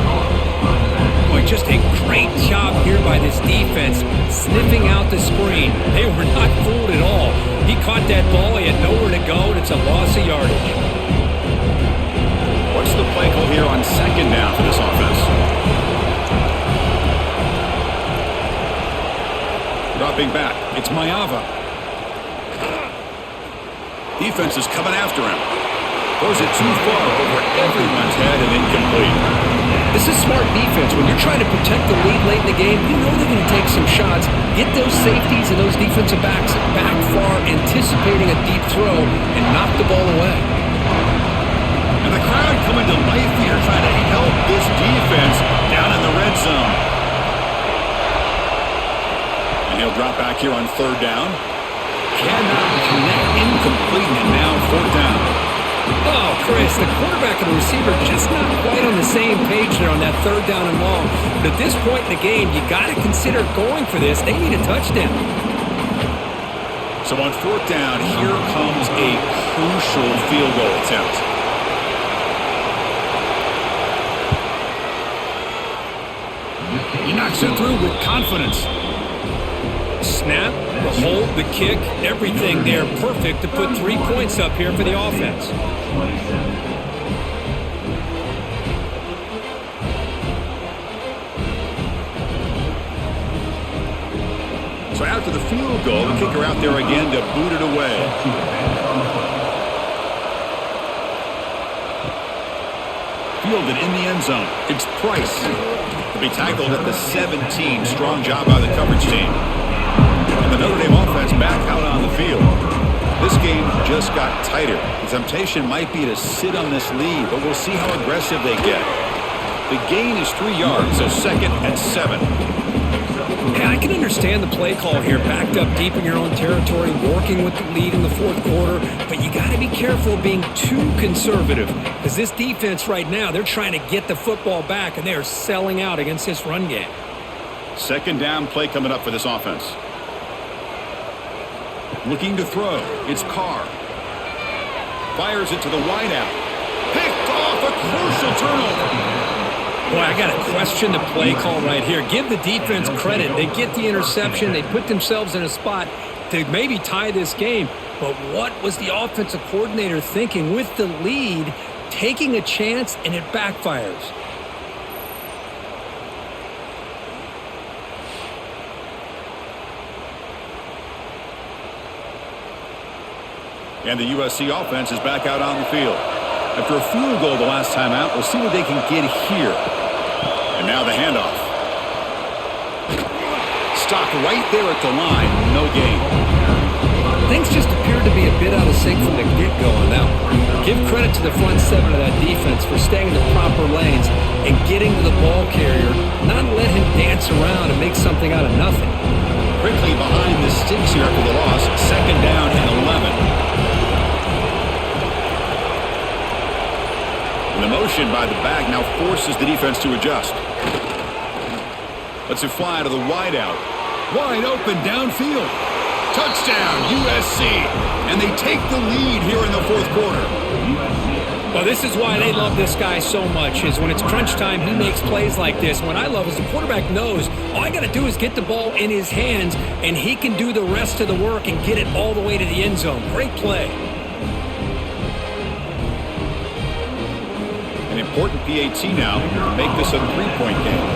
Boy, just a great job here by this defense, sniffing out the screen. They were not fooled at all. He caught that ball. He had nowhere to go, and it's a loss of yardage. What's the play call here on second down for this offense? Dropping back. It's Mayava. Defense is coming after him. Throws it too far over everyone's head and incomplete. This is smart defense. When you're trying to protect the lead late in the game, you know they're going to take some shots, get those safeties and those defensive backs back far, anticipating a deep throw, and knock the ball away. And the crowd coming to life here, trying to help this defense down in the red zone. And he'll drop back here on third down. Cannot connect, incomplete, and now fourth down. Oh, Chris, the quarterback and the receiver just not quite on the same page there on that third down and long. But at this point in the game, you got to consider going for this. They need a touchdown. So on fourth down, here comes a crucial field goal attempt. He knocks it through with confidence. Snap, the hold, the kick, everything there perfect to put 3 points up here for the offense. So after the field goal, the kicker out there again to boot it away. Fielded in the end zone. It's Price. To be tackled at the 17. Strong job by the coverage team. And the Notre Dame offense back out on the field. This game just got tighter. The temptation might be to sit on this lead, but we'll see how aggressive they get. The gain is 3 yards, so 2nd and 7. Hey, I can understand the play call here, backed up deep in your own territory, working with the lead in the fourth quarter, but you got to be careful of being too conservative because this defense right now, they're trying to get the football back, and they are selling out against this run game. Second down play coming up for this offense. Looking to throw. It's Carr. Fires it to the wideout. Picked off, a crucial turnover. Boy, I got to question the play call right here. Give the defense credit. They get the interception. They put themselves in a spot to maybe tie this game. But what was the offensive coordinator thinking with the lead, taking a chance, and it backfires? And the USC offense is back out on the field. After a field goal the last time out, we'll see what they can get here. And now the handoff. Stopped right there at the line. No gain. Things just appeared to be a bit out of sync from the get-go on that one. Give credit to the front seven of that defense for staying in the proper lanes and getting to the ball carrier, not let him dance around and make something out of nothing. Quickly behind the sticks here for the loss. Second down and 11. And the motion by the back now forces the defense to adjust. Lets it fly to the wideout. Wide open downfield. Touchdown, USC. And they take the lead here in the fourth quarter. Well, this is why they love this guy so much, is when it's crunch time, he makes plays like this. What I love is the quarterback knows all I got to do is get the ball in his hands, and he can do the rest of the work and get it all the way to the end zone. Great play. An important PAT now to make this a three-point game.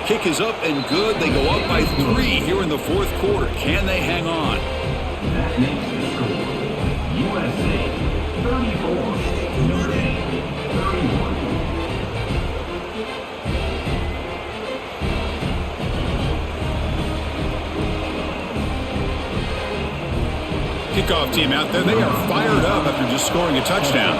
Kick is up and good. They go up by 3 here in the fourth quarter. Can they hang on? That makes the score USA 34, Notre 31. Kickoff team out there. They are fired up after just scoring a touchdown.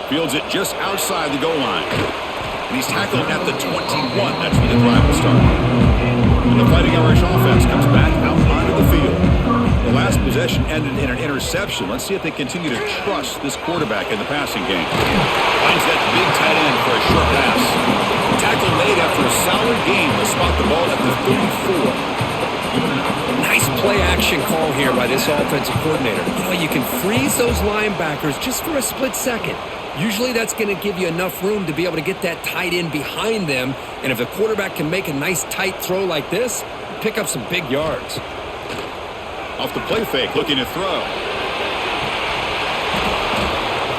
Fields it just outside the goal line. And he's tackled at the 21. That's where the drive will start. And the Fighting Irish offense comes back out onto the field. The last possession ended in an interception. Let's see if they continue to trust this quarterback in the passing game. Finds that big tight end for a short pass. Tackle made after a solid game to spot the ball at the 34. Nice play-action call here by this offensive coordinator. You know, you can freeze those linebackers just for a split second. Usually that's going to give you enough room to be able to get that tight end behind them. And if the quarterback can make a nice tight throw like this, pick up some big yards. Off the play fake, looking to throw.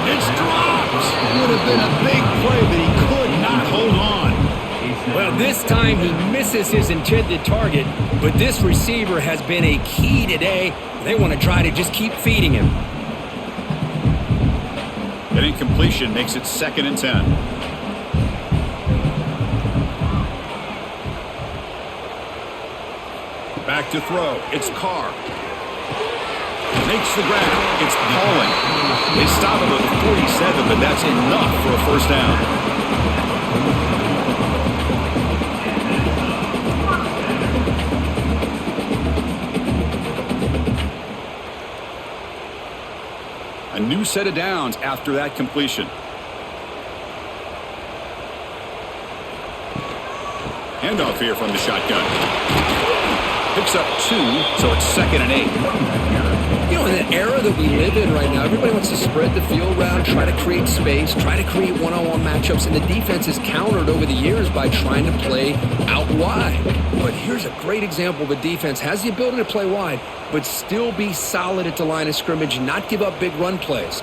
It's dropped. Would have been a big play, but he could not hold on. Well, this time he misses his intended target, but this receiver has been a key today. They want to try to just keep feeding him. That incompletion makes it 2nd and 10. Back to throw. It's Carr. Makes the grab. It's Pauling. They stop him at the 47, but that's enough for a first down. A new set of downs after that completion. Handoff here from the shotgun. Picks up 2, so it's 2nd and 8. You know, in the era that we live in right now, everybody wants to spread the field around, try to create space, try to create one-on-one matchups, and the defense is countered over the years by trying to play out wide. But here's a great example of a defense has the ability to play wide, but still be solid at the line of scrimmage and not give up big run plays.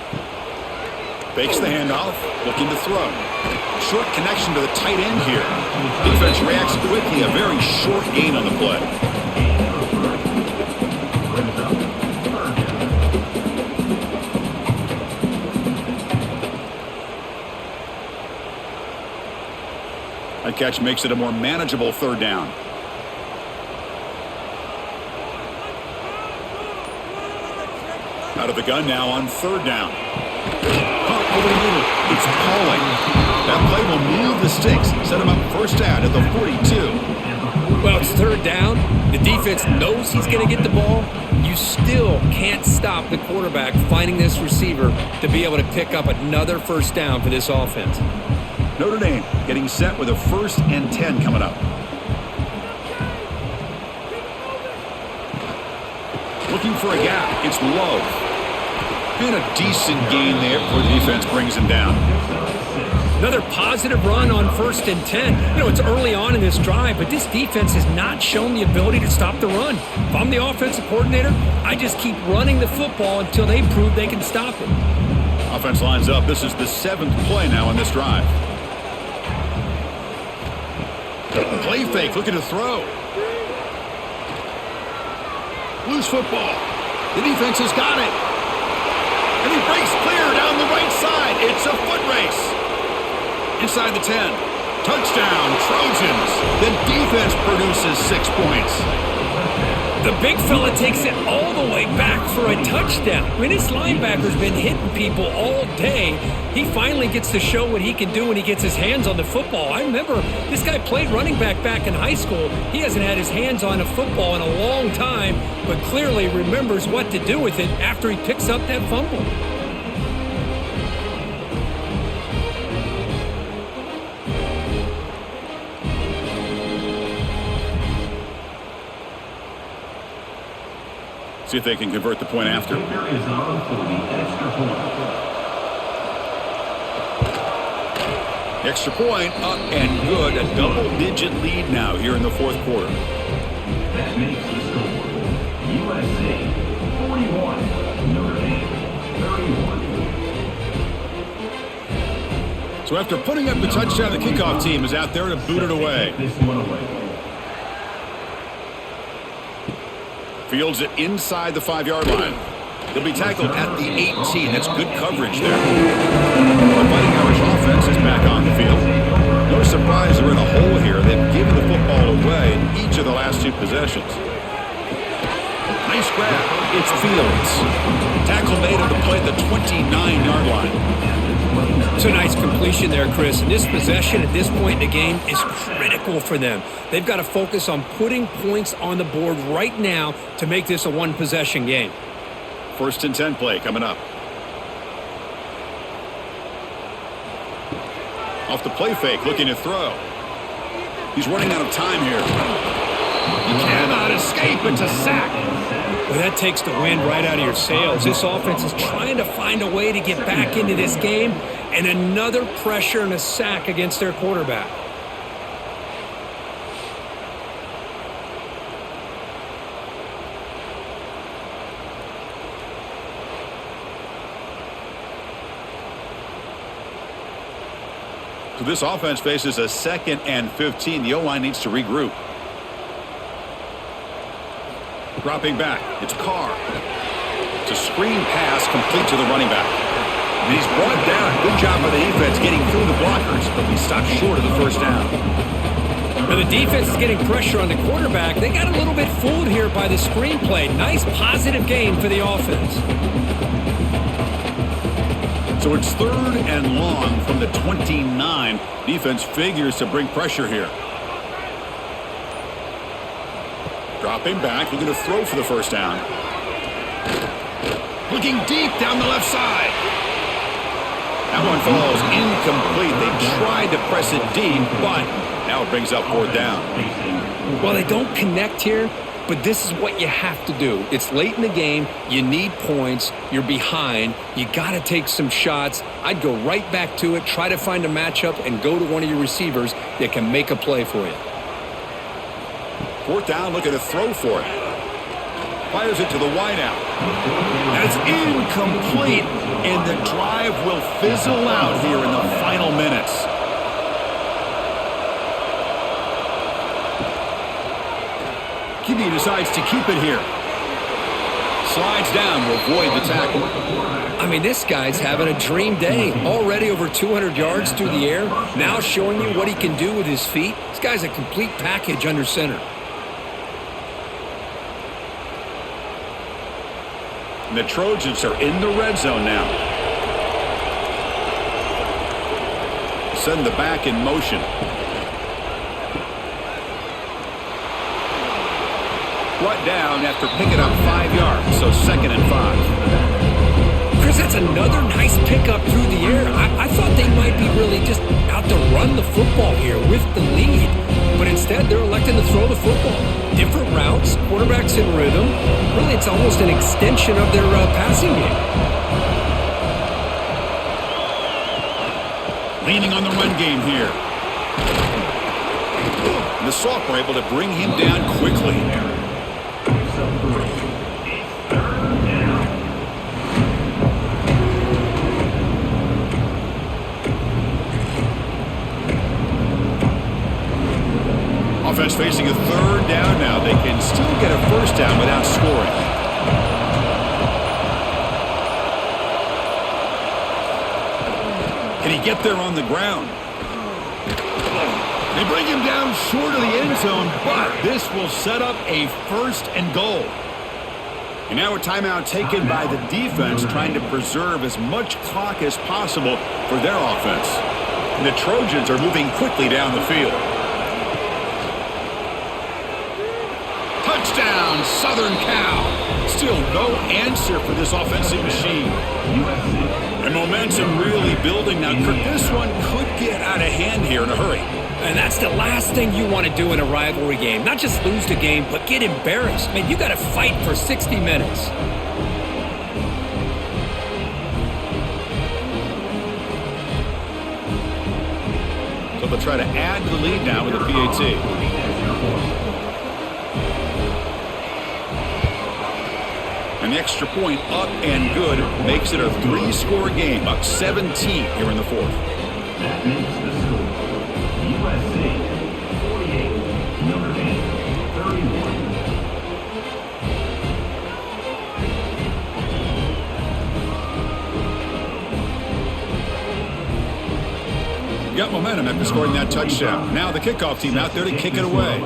Fakes the handoff, looking to throw. Short connection to the tight end here. Defense reacts quickly, a very short gain on the play. That catch makes it a more manageable 3rd down. Out of the gun now on 3rd down. Pump over the It's Pauling. That play will move the sticks, set him up first down at the 42. Well, it's third down. The defense knows he's going to get the ball. You still can't stop the quarterback finding this receiver to be able to pick up another first down for this offense. Notre Dame getting set with a 1st and 10 coming up. Looking for a gap. It's Love. And a decent gain there before the defense brings him down. Another positive run on 1st and 10. You know, it's early on in this drive, but this defense has not shown the ability to stop the run. If I'm the offensive coordinator, I just keep running the football until they prove they can stop it. Offense lines up. This is the 7th play now on this drive. Play fake, looking to throw. Loose football. The defense has got it. And he breaks clear down the right side. It's a foot race. Inside the 10. Touchdown, Trojans. The defense produces 6 points. The big fella takes it all the way back for a touchdown. I mean, this linebacker's been hitting people all day. He finally gets to show what he can do when he gets his hands on the football. I remember this guy played running back in high school. He hasn't had his hands on a football in a long time, but clearly remembers what to do with it after he picks up that fumble. See if they can convert the point after. Kicker is on for the extra point. Extra point up and good. A double-digit lead now here in the 4th quarter. That makes the score USC 41, Notre Dame 31. So after putting up the touchdown, the kickoff team is out there to boot it away. This one away. Fields it inside the 5-yard line. He'll be tackled at the 18. That's good coverage there. The Fighting Irish offense is back on the field. No surprise they're in a hole here. They've given the football away in each of the last 2 possessions. Nice grab. It's Fields. Tackle made on the play at the 29-yard line. It's a nice completion there, Chris. And this possession at this point in the game is critical for them. They've got to focus on putting points on the board right now to make this a one-possession game. 1st and 10 play coming up. Off the play fake, looking to throw. He's running out of time here. He cannot escape. It's a sack. Well, that takes the wind right out of your sails. This offense is trying to find a way to get back into this game, and another pressure and a sack against their quarterback. So this offense faces a 2nd and 15. The O-line needs to regroup. Dropping back. It's Carr. It's a screen pass complete to the running back. And he's brought down. Good job by the defense getting through the blockers, but he stopped short of the first down. Now the defense is getting pressure on the quarterback. They got a little bit fooled here by the screenplay. Nice positive game for the offense. So it's 3rd and long from the 29. Defense figures to bring pressure here. Dropping back, looking to throw for the first down. Looking deep down the left side. That one falls incomplete. They tried to press it deep, but now it brings up 4th down. Well, they don't connect here, but this is what you have to do. It's late in the game. You need points. You're behind. You got to take some shots. I'd go right back to it, try to find a matchup, and go to one of your receivers that can make a play for you. 4th down, looking to throw for it. Fires it to the wideout. That's incomplete, and the drive will fizzle out here in the final minutes. QB decides to keep it here. Slides down to avoid the tackle. I mean, this guy's having a dream day. Already over 200 yards through the air. Now showing you what he can do with his feet. This guy's a complete package under center. And the Trojans are in the red zone now. send the back in motion. Brought down after picking up 5 yards, so 2nd and 5. Chris, that's another nice pickup through the air. I thought they might be really just out to run the football here with the lead. But instead, they're electing to throw the football. Different routes, quarterbacks in rhythm. Really, it's almost an extension of their passing game. Leaning on the run game here. And the Sophomore able to bring him down quickly. Offense facing a 3rd down now. They can still get a 1st down without scoring. Can he get there on the ground? They bring him down short of the end zone, but this will set up a 1st and goal. And now a timeout taken by the defense, trying to preserve as much clock as possible for their offense. And the Trojans are moving quickly down the field. Touchdown, Southern Cal. Still no answer for this offensive machine. And momentum really building now. This one could get out of hand here in a hurry. And that's the last thing you want to do in a rivalry game. Not just lose the game, but get embarrassed. Man, you got to fight for 60 minutes. So they'll try to add the lead now with a PAT. And the extra point up and good makes it a 3-score game, up 17 here in the 4th. That makes the score USC 48, Notre Dame 31. Got momentum after scoring that touchdown. Now the kickoff team out there to kick it away.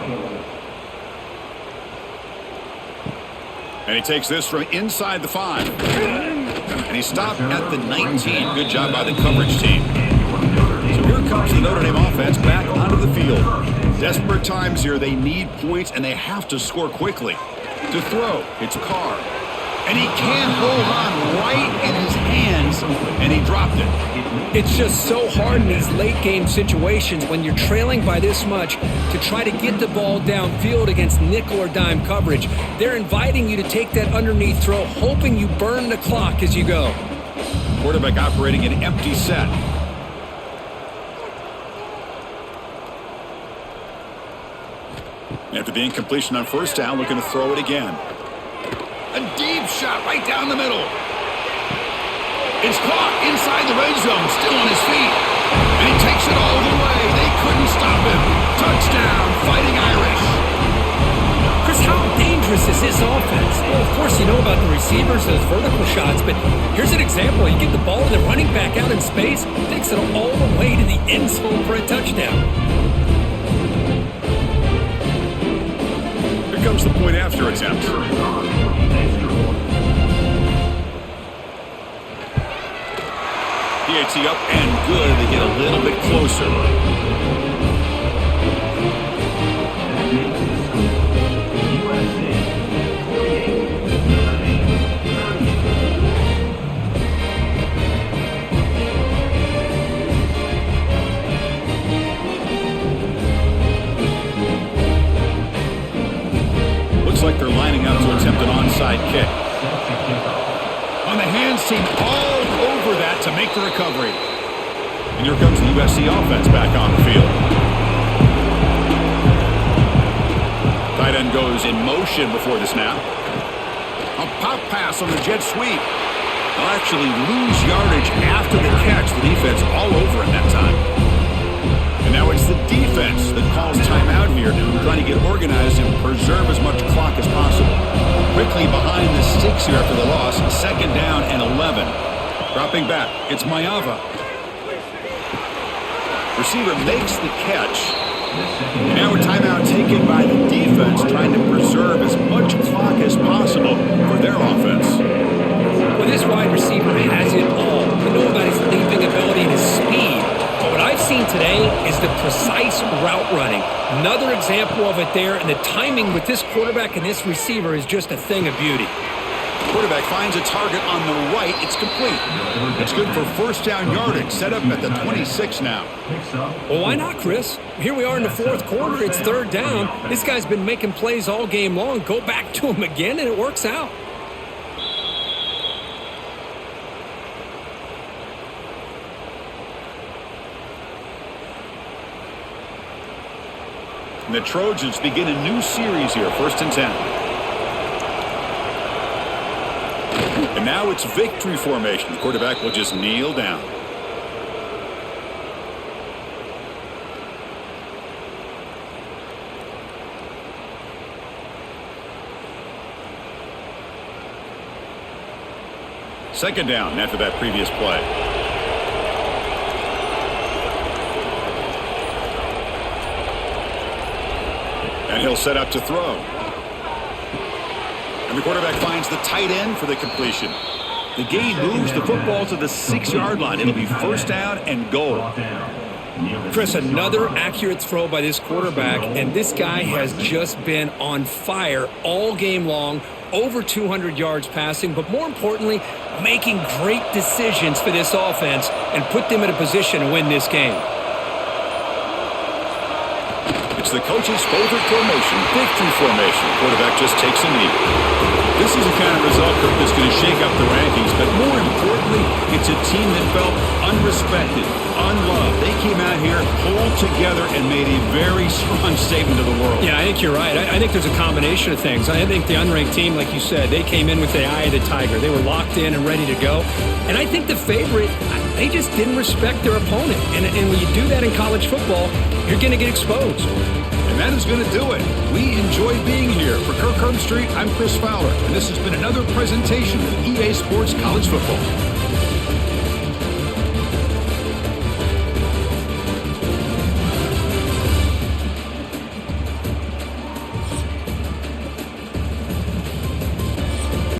And he takes this from inside the 5. And he stopped at the 19. Good job by the coverage team. So here comes the Notre Dame offense back onto the field. Desperate times here. They need points, and they have to score quickly. To throw, it's Carr. And he can't hold on right in his hands, and he dropped it. It's just so hard in these late game situations when you're trailing by this much to try to get the ball downfield against nickel or dime coverage. They're inviting you to take that underneath throw, hoping you burn the clock as you go. Quarterback operating an empty set. After the incompletion on 1st down, looking to throw it again. A deep shot right down the middle. It's caught inside the red zone, still on his feet. And he takes it all the way. They couldn't stop him. Touchdown, Fighting Irish. Chris, how dangerous is this offense? Well, of course, you know about the receivers, those vertical shots, but here's an example. You get the ball to the running back out in space, takes it all the way to the end zone for a touchdown. Here comes the point after attempt. PAT up and good. They get a little bit closer. Looks like they're lining up to attempt an onside kick. On the hands team, all over that to make the recovery. And here comes the USC offense back on the field. Tight end goes in motion before the snap. A pop pass on the jet sweep. They'll actually lose yardage after the catch. The defense all over him that time. And now it's the defense that calls timeout here, trying to get organized and preserve as much clock as possible. Quickly behind the sticks here after the loss. 2nd down and 11. Dropping back, it's Mayava. Receiver makes the catch. And now a timeout taken by the defense, trying to preserve as much clock as possible for their offense. Well, this wide receiver has it all. We know about his leaping ability and his speed. But what I've seen example of it there, and the timing with this quarterback and this receiver is just a thing of beauty. Quarterback finds a target on the right. It's complete. It's good for first down yardage. Set up at the 26 now. Well, why not, Chris? Here we are in the fourth quarter. It's third down. This guy's been making plays all game long. Go back to him again, and it works out. And the Trojans begin a new series here, 1st and 10. And now it's victory formation. The quarterback will just kneel down. Second down after that previous play. And he'll set up to throw. And the quarterback finds the tight end for the completion. The gain moves the football to the 6-yard line. It'll be first down and goal. Chris, another accurate throw by this quarterback, and this guy has just been on fire all game long, over 200 yards passing, but more importantly, making great decisions for this offense and put them in a position to win this game. It's the coach's favorite formation, victory formation. Quarterback just takes a knee. This is the kind of result that's going to shake up the rankings, but more importantly, it's a team that felt unrespected, unloved. They came out here, pulled together, and made a very strong statement to the world. Yeah, I think you're right. I think there's a combination of things. I think the unranked team, like you said, they came in with the eye of the tiger. They were locked in and ready to go. And I think the favorite, they just didn't respect their opponent. And when you do that in college football, you're going to get exposed. And that is going to do it. We enjoyed being here. For Kirk Herbstreit, I'm Chris Fowler, and this has been another presentation of EA Sports College Football.